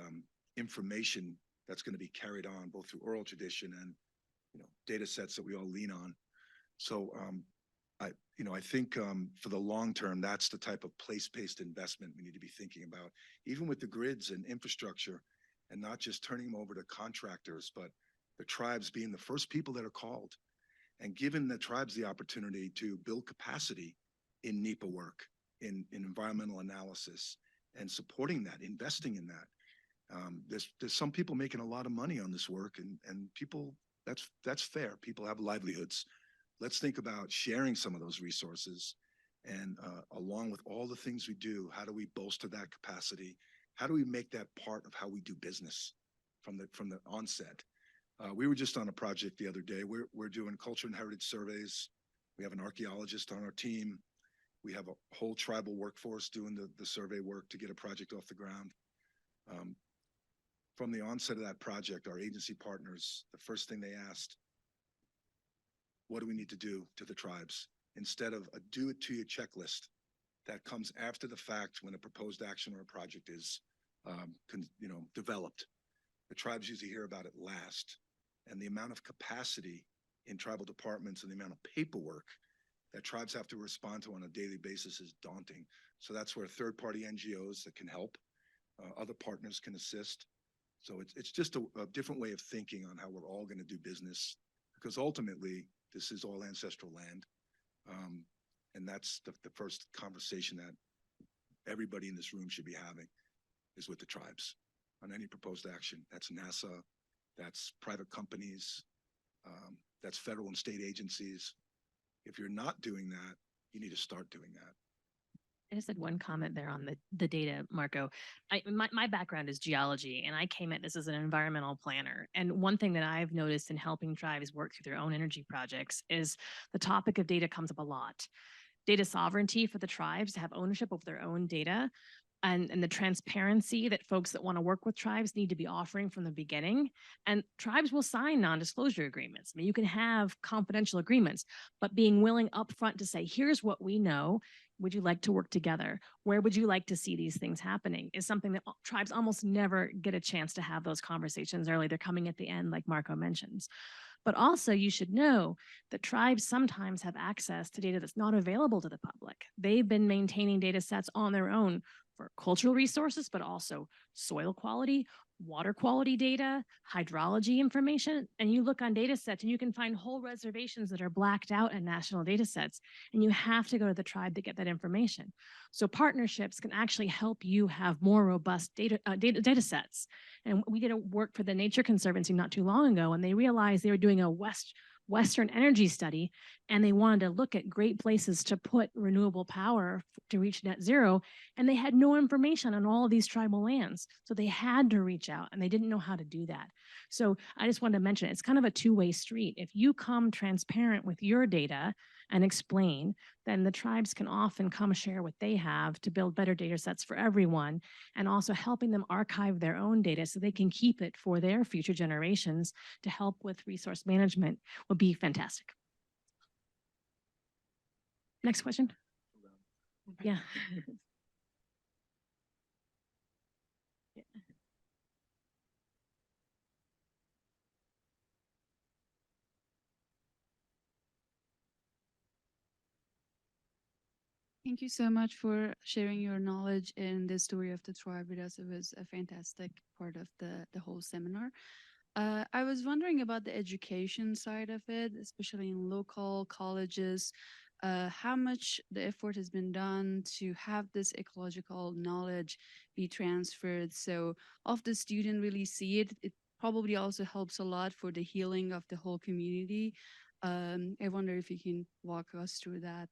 information that's going to be carried on both through oral tradition and data sets that we all lean on. So I think for the long term, that's the type of place-based investment we need to be thinking about, even with the grids and infrastructure, and not just turning them over to contractors, but the tribes being the first people that are called, and giving the tribes the opportunity to build capacity in NEPA work, in environmental analysis, and supporting that, investing in that. There's some people making a lot of money on this work, and people, that's fair. People have livelihoods. Let's think about sharing some of those resources, and along with all the things we do, how do we bolster that capacity? How do we make that part of how we do business from the onset? We were just on a project the other day. We're doing culture and heritage surveys. We have an archaeologist on our team. We have a whole tribal workforce doing the survey work to get a project off the ground. From the onset of that project, our agency partners, the first thing they asked, what do we need to do to the tribes? Instead of a do it to you checklist that comes after the fact when a proposed action or a project is developed. The tribes usually hear about it last. And the amount of capacity in tribal departments and the amount of paperwork that tribes have to respond to on a daily basis is daunting. So that's where third-party NGOs that can help, other partners can assist. So it's just a different way of thinking on how we're all going to do business, because ultimately this is all ancestral land. And that's the first conversation that everybody in this room should be having is with the tribes on any proposed action. That's NASA, that's private companies, that's federal and state agencies. If you're not doing that, you need to start doing that. I just had one comment there on the data, Marco. My background is geology, and I came at this as an environmental planner. And one thing that I've noticed in helping tribes work through their own energy projects is the topic of data comes up a lot. Data sovereignty for the tribes to have ownership of their own data, and the transparency that folks that want to work with tribes need to be offering from the beginning. And tribes will sign non-disclosure agreements. I mean, you can have confidential agreements, but being willing upfront to say, here's what we know. Would you like to work together? Where would you like to see these things happening is something that tribes almost never get a chance to have those conversations early. They're coming at the end, like Marco mentions. But also you should know that tribes sometimes have access to data that's not available to the public. They've been maintaining data sets on their own for cultural resources, but also soil quality, water quality data, hydrology information. And you look on data sets and you can find whole reservations that are blacked out in national data sets. And you have to go to the tribe to get that information. So partnerships can actually help you have more robust data sets. And we did a work for the Nature Conservancy not too long ago, and they realized they were doing a Western energy study, and they wanted to look at great places to put renewable power to reach net zero, and they had no information on all of these tribal lands. So they had to reach out, and they didn't know how to do that. So I just wanted to mention, it's kind of a two-way street. If you come transparent with your data and explain, then the tribes can often come share what they have to build better data sets for everyone, and also helping them archive their own data so they can keep it for their future generations to help with resource management would be fantastic. Next question. Yeah. Thank you so much for sharing your knowledge and the story of the tribe with us. It was a fantastic part of the whole seminar. I was wondering about the education side of it, especially in local colleges, how much the effort has been done to have this ecological knowledge be transferred. So if the student really see it, it probably also helps a lot for the healing of the whole community. I wonder if you can walk us through that.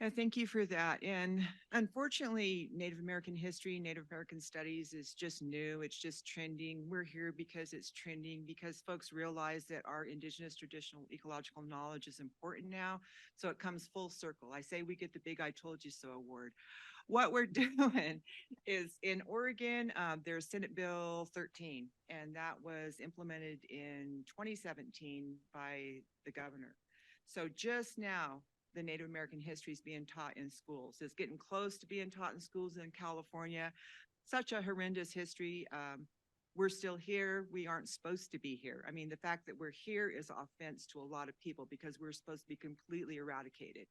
Yeah, thank you for that. And unfortunately, Native American history, Native American studies is just new. It's just trending. We're here because it's trending, because folks realize that our indigenous traditional ecological knowledge is important now. So it comes full circle. I say we get the big I told you so award. What we're doing is in Oregon, there's Senate Bill 13, and that was implemented in 2017 by the governor. So just now, the Native American history is being taught in schools. It's getting close to being taught in schools in California. Such a horrendous history. We're still here. We aren't supposed to be here. I mean, the fact that we're here is offense to a lot of people because we're supposed to be completely eradicated.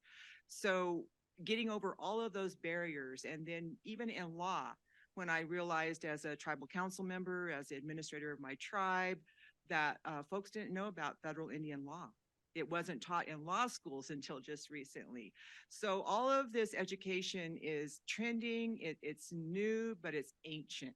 So getting over all of those barriers, and then even in law, when I realized as a tribal council member, as the administrator of my tribe, that folks didn't know about federal Indian law. It wasn't taught in law schools until just recently. So all of this education is trending. It's new, but it's ancient.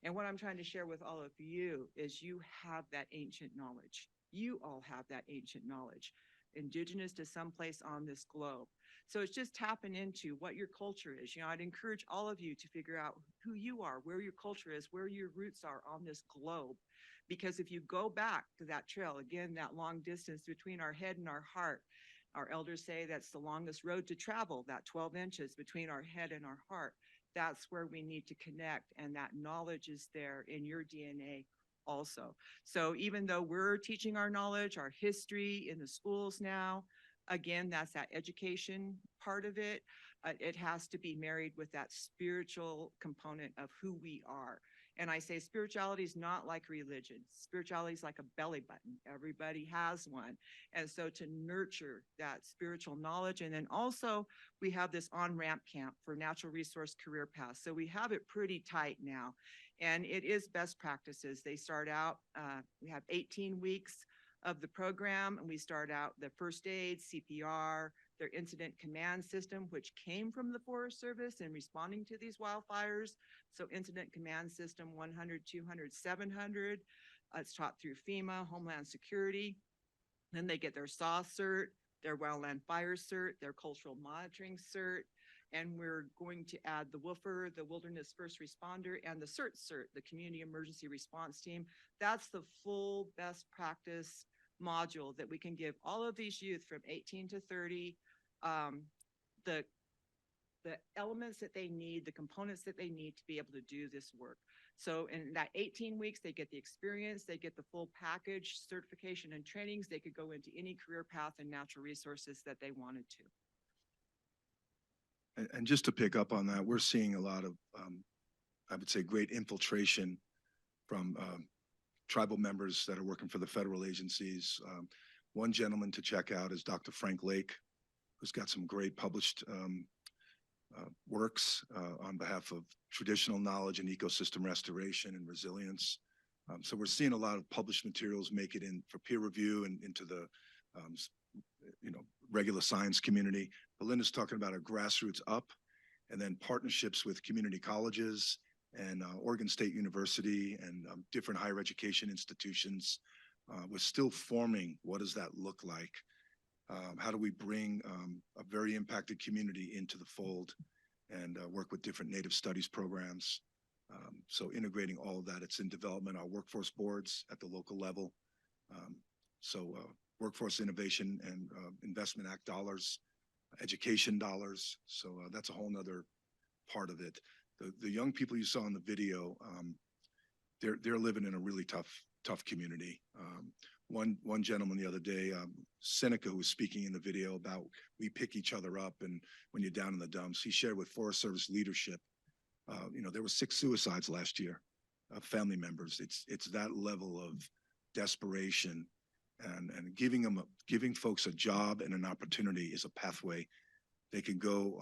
And what I'm trying to share with all of you is you have that ancient knowledge. You all have that ancient knowledge, indigenous to someplace on this globe. So it's just tapping into what your culture is. You know, I'd encourage all of you to figure out who you are, where your culture is, where your roots are on this globe. Because if you go back to that trail, again, that long distance between our head and our heart, our elders say that's the longest road to travel, that 12 inches between our head and our heart. That's where we need to connect, and that knowledge is there in your DNA also. So even though we're teaching our knowledge, our history in the schools now, again, that's that education part of it. It has to be married with that spiritual component of who we are. And I say spirituality is not like religion. Spirituality is like a belly button. Everybody has one. And so to nurture that spiritual knowledge. And then also we have this on-ramp camp for natural resource career paths. So we have it pretty tight now. And it is best practices. They start out, we have 18 weeks of the program. And we start out the first aid, CPR, their incident command system, which came from the Forest Service in responding to these wildfires. So incident command system 100, 200, 700. It's taught through FEMA, Homeland Security. Then they get their SAW cert, their wildland fire cert, their cultural monitoring cert. And we're going to add the WFR, the Wilderness First Responder, and the cert, the Community Emergency Response Team. That's the full best practice module that we can give all of these youth from 18 to 30, the elements that they need, the components that they need to be able to do this work. So in that 18 weeks, they get the experience, they get the full package, certification and trainings. They could go into any career path and natural resources that they wanted to. And just to pick up on that, we're seeing a lot of, I would say, great infiltration from tribal members that are working for the federal agencies. One gentleman to check out is Dr. Frank Lake, who's got some great published works on behalf of traditional knowledge and ecosystem restoration and resilience. So we're seeing a lot of published materials make it in for peer review and into the regular science community. Belinda's talking about a grassroots up, and then partnerships with community colleges and Oregon State University and different higher education institutions. We're still forming, what does that look like? How do we bring a very impacted community into the fold and work with different Native studies programs? So integrating all of that, it's in development, our workforce boards at the local level. Workforce Innovation and Investment Act dollars, education dollars. So that's a whole nother part of it. The young people you saw in the video, they're living in a really tough community. One gentleman the other day, Seneca, who was speaking in the video about we pick each other up, and when you're down in the dumps, he shared with Forest Service leadership. There were 6 suicides last year of family members. It's that level of desperation, and giving folks a job and an opportunity is a pathway. They can go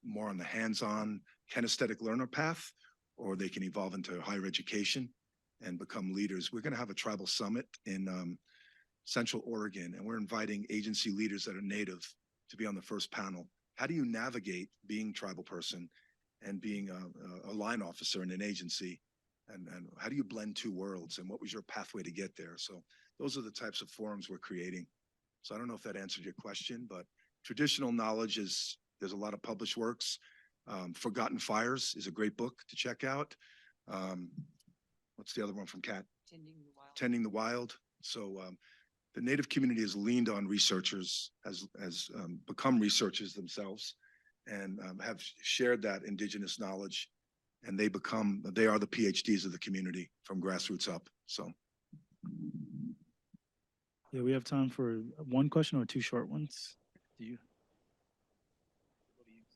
more on the hands-on kinesthetic learner path, or they can evolve into higher education and become leaders. We're going to have a tribal summit in Central Oregon, and we're inviting agency leaders that are Native to be on the first panel. How do you navigate being a tribal person and being a line officer in an agency? And how do you blend 2 worlds? And what was your pathway to get there? So those are the types of forums we're creating. So I don't know if that answered your question, but traditional knowledge there's a lot of published works. Forgotten Fires is a great book to check out. What's the other one from Kat? Tending the Wild. So the Native community has leaned on researchers, has become researchers themselves, and have shared that indigenous knowledge, and they are the PhDs of the community from grassroots up. So. Yeah, we have time for one question or 2 short ones. Do you?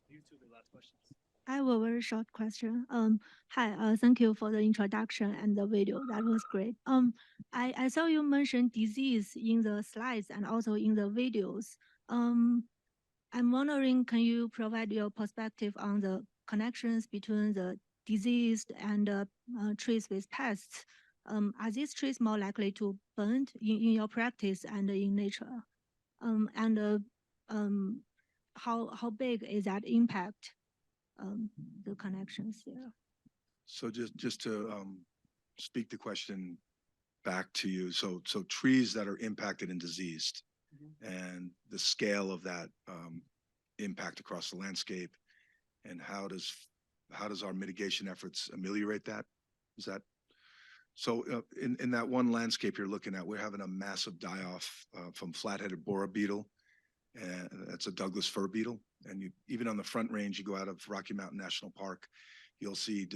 You two, the last questions. I have a very short question. Hi, thank you for the introduction and the video. That was great. I saw you mention disease in the slides and also in the videos. I'm wondering, can you provide your perspective on the connections between the diseased and trees with pests? Are these trees more likely to burn in your practice and in nature? How big is that impact? The connections there. So just to speak the question back to you. So trees that are impacted and diseased, and the scale of that impact across the landscape, and how does our mitigation efforts ameliorate that? Is that so? In that one landscape you're looking at, we're having a massive die-off from flat-headed borer beetle, and that's a Douglas fir beetle. And even on the Front Range, you go out of Rocky Mountain National Park, you'll see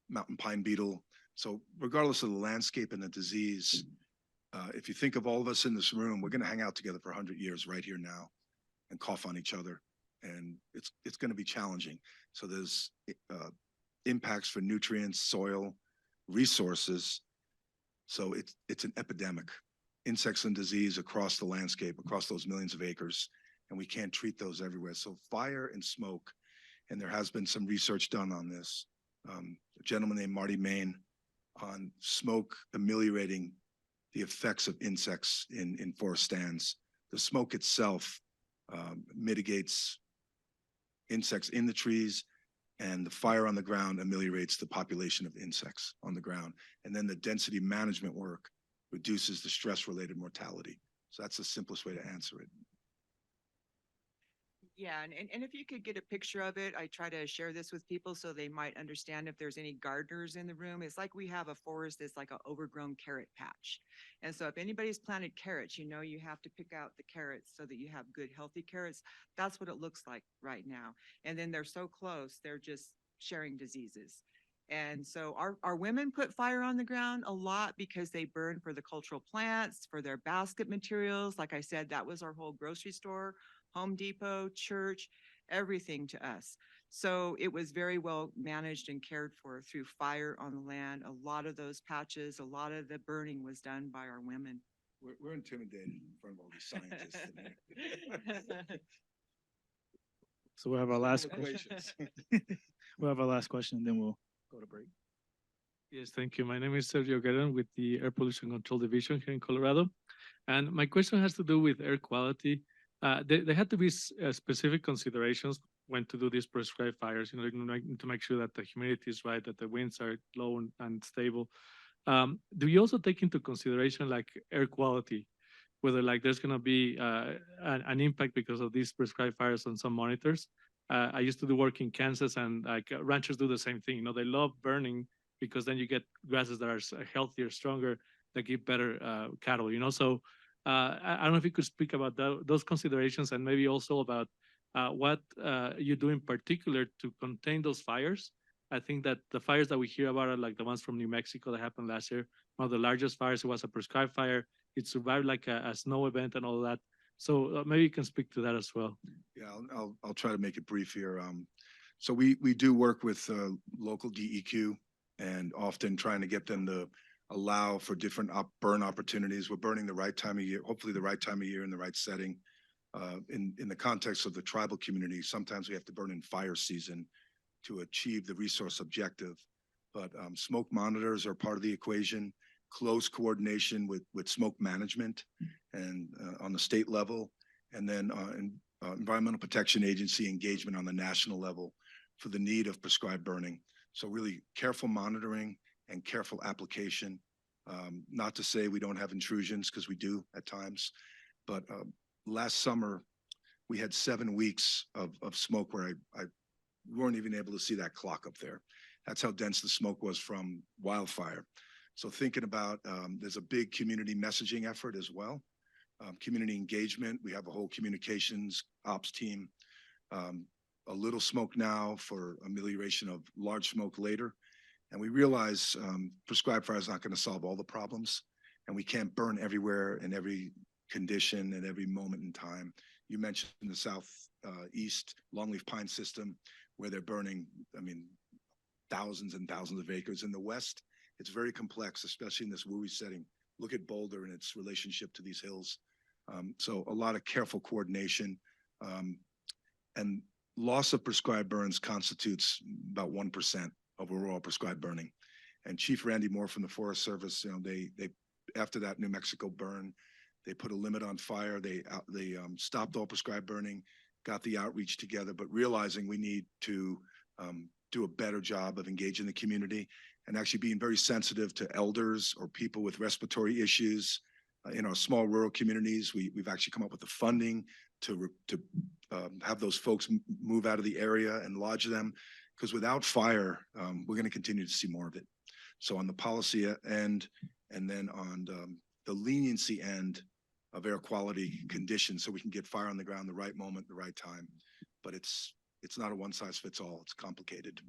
mountain pine beetle. So regardless of the landscape and the disease, if you think of all of us in this room, we're going to hang out together for 100 years right here now and cough on each other. And it's going to be challenging. So there's impacts for nutrients, soil, resources. So it's an epidemic. Insects and disease across the landscape, across those millions of acres. And we can't treat those everywhere. So fire and smoke, and there has been some research done on this. A gentleman named Marty Main on smoke ameliorating the effects of insects in forest stands. The smoke itself mitigates insects in the trees, and the fire on the ground ameliorates the population of insects on the ground. And then the density management work reduces the stress-related mortality. So that's the simplest way to answer it. Yeah, and if you could get a picture of it, I try to share this with people so they might understand if there's any gardeners in the room. It's like we have a forest that's like an overgrown carrot patch. And so if anybody's planted carrots, you know you have to pick out the carrots so that you have good, healthy carrots. That's what it looks like right now. And then they're so close, they're just sharing diseases. And so our women put fire on the ground a lot because they burn for the cultural plants, for their basket materials. Like I said, that was our whole grocery store, Home Depot, church, everything to us. So it was very well managed and cared for through fire on the land. A lot of those patches, a lot of the burning was done by our women. We're intimidated in front of all these scientists. So we'll have our last Equations. we'll have our last question, and then we'll go to break. Yes, thank you. My name is Sergio Guerrero with the Air Pollution Control Division here in Colorado. And my question has to do with air quality. There had to be specific considerations when to do these prescribed fires. You know, to make sure that the humidity is right, that the winds are low and stable. Do you also take into consideration like air quality, whether like there's going to be an impact because of these prescribed fires on some monitors? I used to do work in Kansas, and like ranchers do the same thing. You know, they love burning because then you get grasses that are healthier, stronger, that give better cattle. You know, so. I don't know if you could speak about those considerations, and maybe also about what you do in particular to contain those fires. I think that the fires that we hear about are like the ones from New Mexico that happened last year. One of the largest fires. It was a prescribed fire. It survived like a snow event and all that. So maybe you can speak to that as well. Yeah, I'll try to make it brief here. So we do work with local DEQ, and often trying to get them to allow for different burn opportunities. We're burning the right time of year, hopefully the right time of year in the right setting. In the context of the tribal community, sometimes we have to burn in fire season to achieve the resource objective. But smoke monitors are part of the equation, close coordination with smoke management and on the state level, and then Environmental Protection Agency engagement on the national level for the need of prescribed burning. So really careful monitoring and careful application. Not to say we don't have intrusions, because we do at times, but last summer we had 7 weeks of smoke where I weren't even able to see that clock up there. That's how dense the smoke was from wildfire. So thinking about, there's a big community messaging effort as well. Community engagement, we have a whole communications ops team. A little smoke now for amelioration of large smoke later. And we realize prescribed fire is not going to solve all the problems, and we can't burn everywhere in every condition at every moment in time. You mentioned the southeast longleaf pine system where they're burning, I mean, thousands and thousands of acres. In the west, it's very complex, especially in this WUI setting. Look at Boulder and its relationship to these hills. So a lot of careful coordination, and loss of prescribed burns constitutes about 1% of overall prescribed burning. And Chief Randy Moore from the Forest Service, you know, they after that New Mexico burn, they put a limit on fire. They stopped all prescribed burning, got the outreach together, but realizing we need to do a better job of engaging the community and actually being very sensitive to elders or people with respiratory issues. In our small rural communities, we've actually come up with the funding to have those folks move out of the area and lodge them, because without fire, we're going to continue to see more of it. So on the policy end, and then on the leniency end of air quality conditions, so we can get fire on the ground the right moment, the right time. But it's not a one size fits all. It's complicated.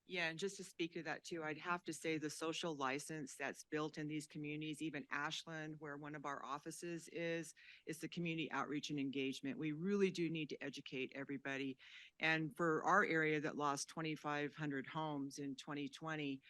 Yeah, and just to speak to that too, I'd have to say the social license that's built in these communities, even Ashland, where one of our offices is the community outreach and engagement. We really do need to educate everybody. And for our area that lost 2,500 homes in 2020,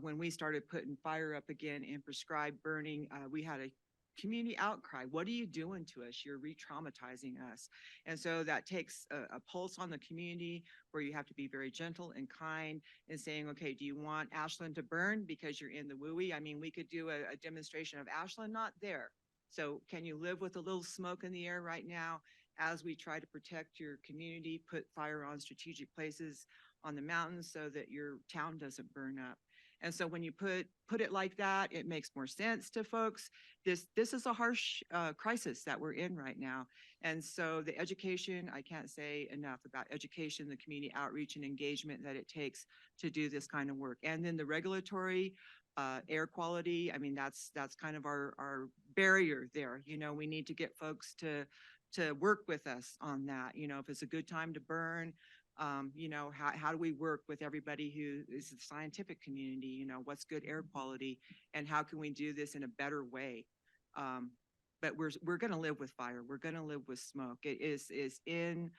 when we started putting fire up again and prescribed burning, we had a community outcry. What are you doing to us? You're re-traumatizing us. And so that takes a pulse on the community where you have to be very gentle and kind and saying, okay, do you want Ashland to burn because you're in the WUI? I mean, we could do a demonstration of Ashland not there. So can you live with a little smoke in the air right now as we try to protect your community, put fire on strategic places on the mountains so that your town doesn't burn up? And so when you put it like that, it makes more sense to folks. This is a harsh crisis that we're in right now. And so the education, I can't say enough about education, the community outreach and engagement that it takes to do this kind of work. And then the regulatory air quality, I mean, that's kind of our barrier there. You know, we need to get folks to work with us on that. You know, if it's a good time to burn, you know, how do we work with everybody who is the scientific community? You know, what's good air quality and how can we do this in a better way? But we're going to live with fire. We're going to live with smoke. It's in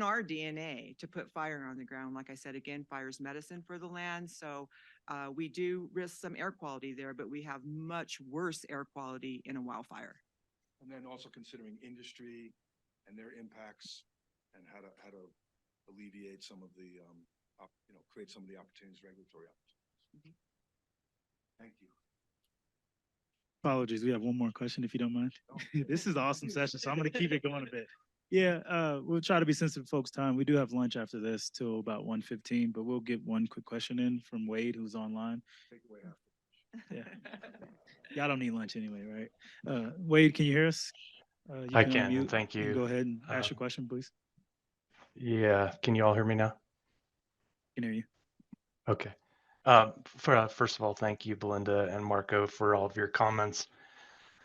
our DNA to put fire on the ground. Like I said, again, fire is medicine for the land. So we do risk some air quality there, but we have much worse air quality in a wildfire. And then also considering industry and their impacts and how to alleviate some of the, you know, create some of the opportunities, regulatory opportunities. Thank you. Apologies, we have one more question if you don't mind. This is an awesome session, so I'm gonna keep it going a bit. Yeah, we'll try to be sensitive to folks' time. We do have lunch after this till about 1:15, but we'll get one quick question in from Wade, who's online. Take away after. Yeah. Y'all don't need lunch anyway, right? Wade, can you hear us? You I can, unmute thank and you. go ahead and ask your question, please. Yeah, can you all hear me now? Can hear you. Okay. First of all, thank you, Belinda and Marko, for all of your comments.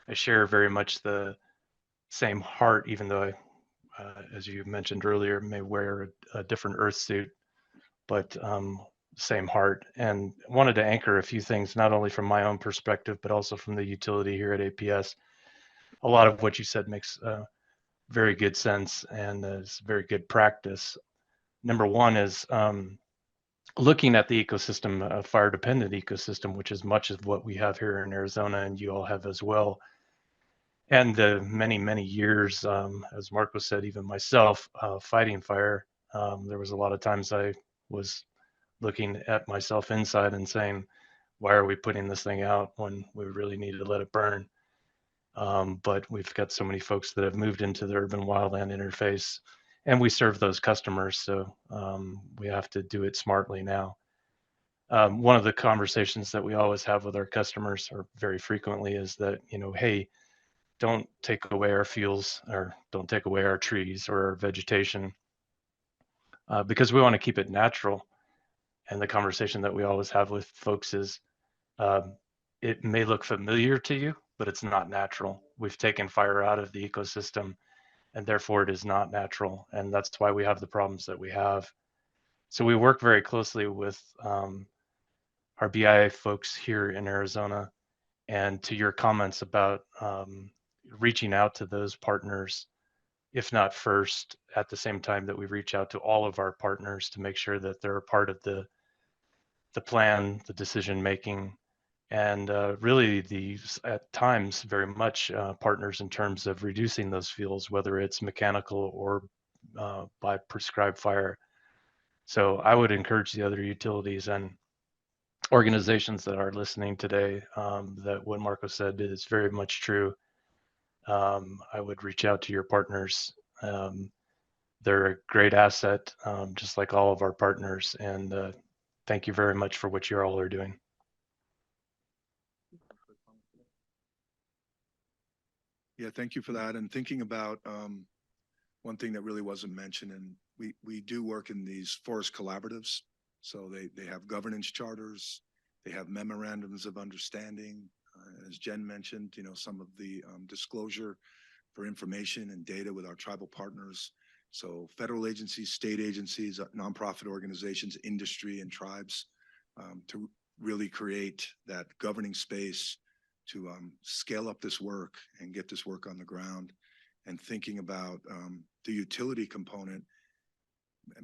I share very much the same heart, even though I, as you mentioned earlier, may wear a different Earth suit, but same heart. And wanted to anchor a few things, not only from my own perspective, but also from the utility here at APS. A lot of what you said makes very good sense and is very good practice. Number one is looking at the ecosystem, a fire dependent ecosystem, which is much of what we have here in Arizona and you all have as well. And the many, many years, as Marko said, even myself, fighting fire, there was a lot of times I was looking at myself inside and saying, why are we putting this thing out when we really need to let it burn? But we've got so many folks that have moved into the urban wildland interface and we serve those customers. So we have to do it smartly now. One of the conversations that we always have with our customers, or very frequently, is that, you know, hey, don't take away our fuels or don't take away our trees or our vegetation because we want to keep it natural. And the conversation that we always have with folks is it may look familiar to you, but it's not natural. We've taken fire out of the ecosystem and therefore it is not natural. And that's why we have the problems that we have. So we work very closely with our BIA folks here in Arizona. And to your comments about reaching out to those partners, if not first, at the same time that we reach out to all of our partners to make sure that they're a part of the plan, the decision making, and really these at times very much partners in terms of reducing those fuels, whether it's mechanical or by prescribed fire. So I would encourage the other utilities and organizations that are listening today that what Marko said is very much true. I would reach out to your partners. They're a great asset, just like all of our partners. And thank you very much for what you all are doing. Yeah, thank you for that. And thinking about one thing that really wasn't mentioned, and we do work in these forest collaboratives. So they have governance charters, they have memorandums of understanding. As Jen mentioned, you know, some of the disclosure for information and data with our tribal partners. So federal agencies, state agencies, nonprofit organizations, industry and tribes to really create that governing space to scale up this work and get this work on the ground. And thinking about the utility component,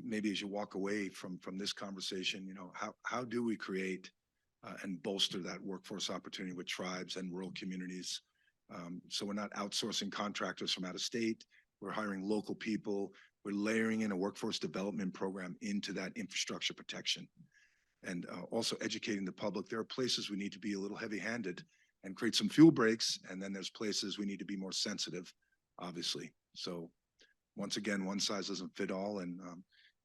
maybe as you walk away from this conversation, you know, how do we create and bolster that workforce opportunity with tribes and rural communities So we're not outsourcing contractors from out of state. We're hiring local people. We're layering in a workforce development program into that infrastructure protection. And also educating the public. There are places we need to be a little heavy-handed and create some fuel breaks. And then there's places we need to be more sensitive, obviously. So once again, one size doesn't fit all. And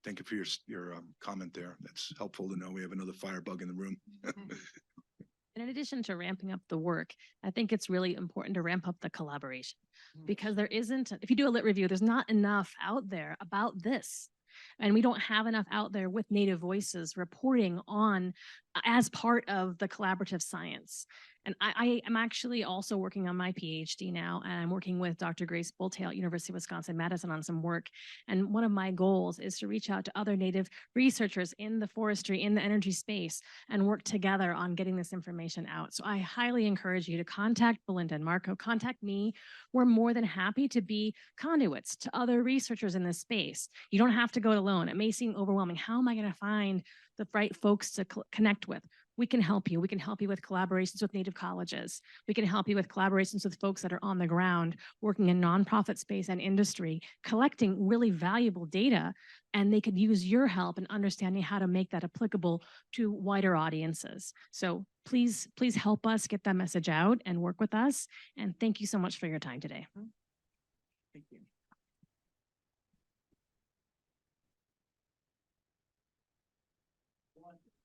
thank you for your comment there. That's helpful to know we have another firebug in the room. And in addition to ramping up the work, I think it's really important to ramp up the collaboration because there isn't, if you do a lit review, there's not enough out there about this. And we don't have enough out there with Native voices reporting on as part of the collaborative science. And I am actually also working on my PhD now, and I'm working with Dr. Grace Boltail at University of Wisconsin-Madison on some work. And one of my goals is to reach out to other Native researchers in the forestry, in the energy space, and work together on getting this information out. So I highly encourage you to contact Belinda and Marko, contact me. We're more than happy to be conduits to other researchers in this space. You don't have to go it alone. It may seem overwhelming. How am I going to find the right folks to connect with? We can help you. We can help you with collaborations with Native colleges. We can help you with collaborations with folks that are on the ground, working in nonprofit space and industry, collecting really valuable data, and they could use your help in understanding how to make that applicable to wider audiences. So please help us get that message out and work with us. And thank you so much for your time today. Thank you.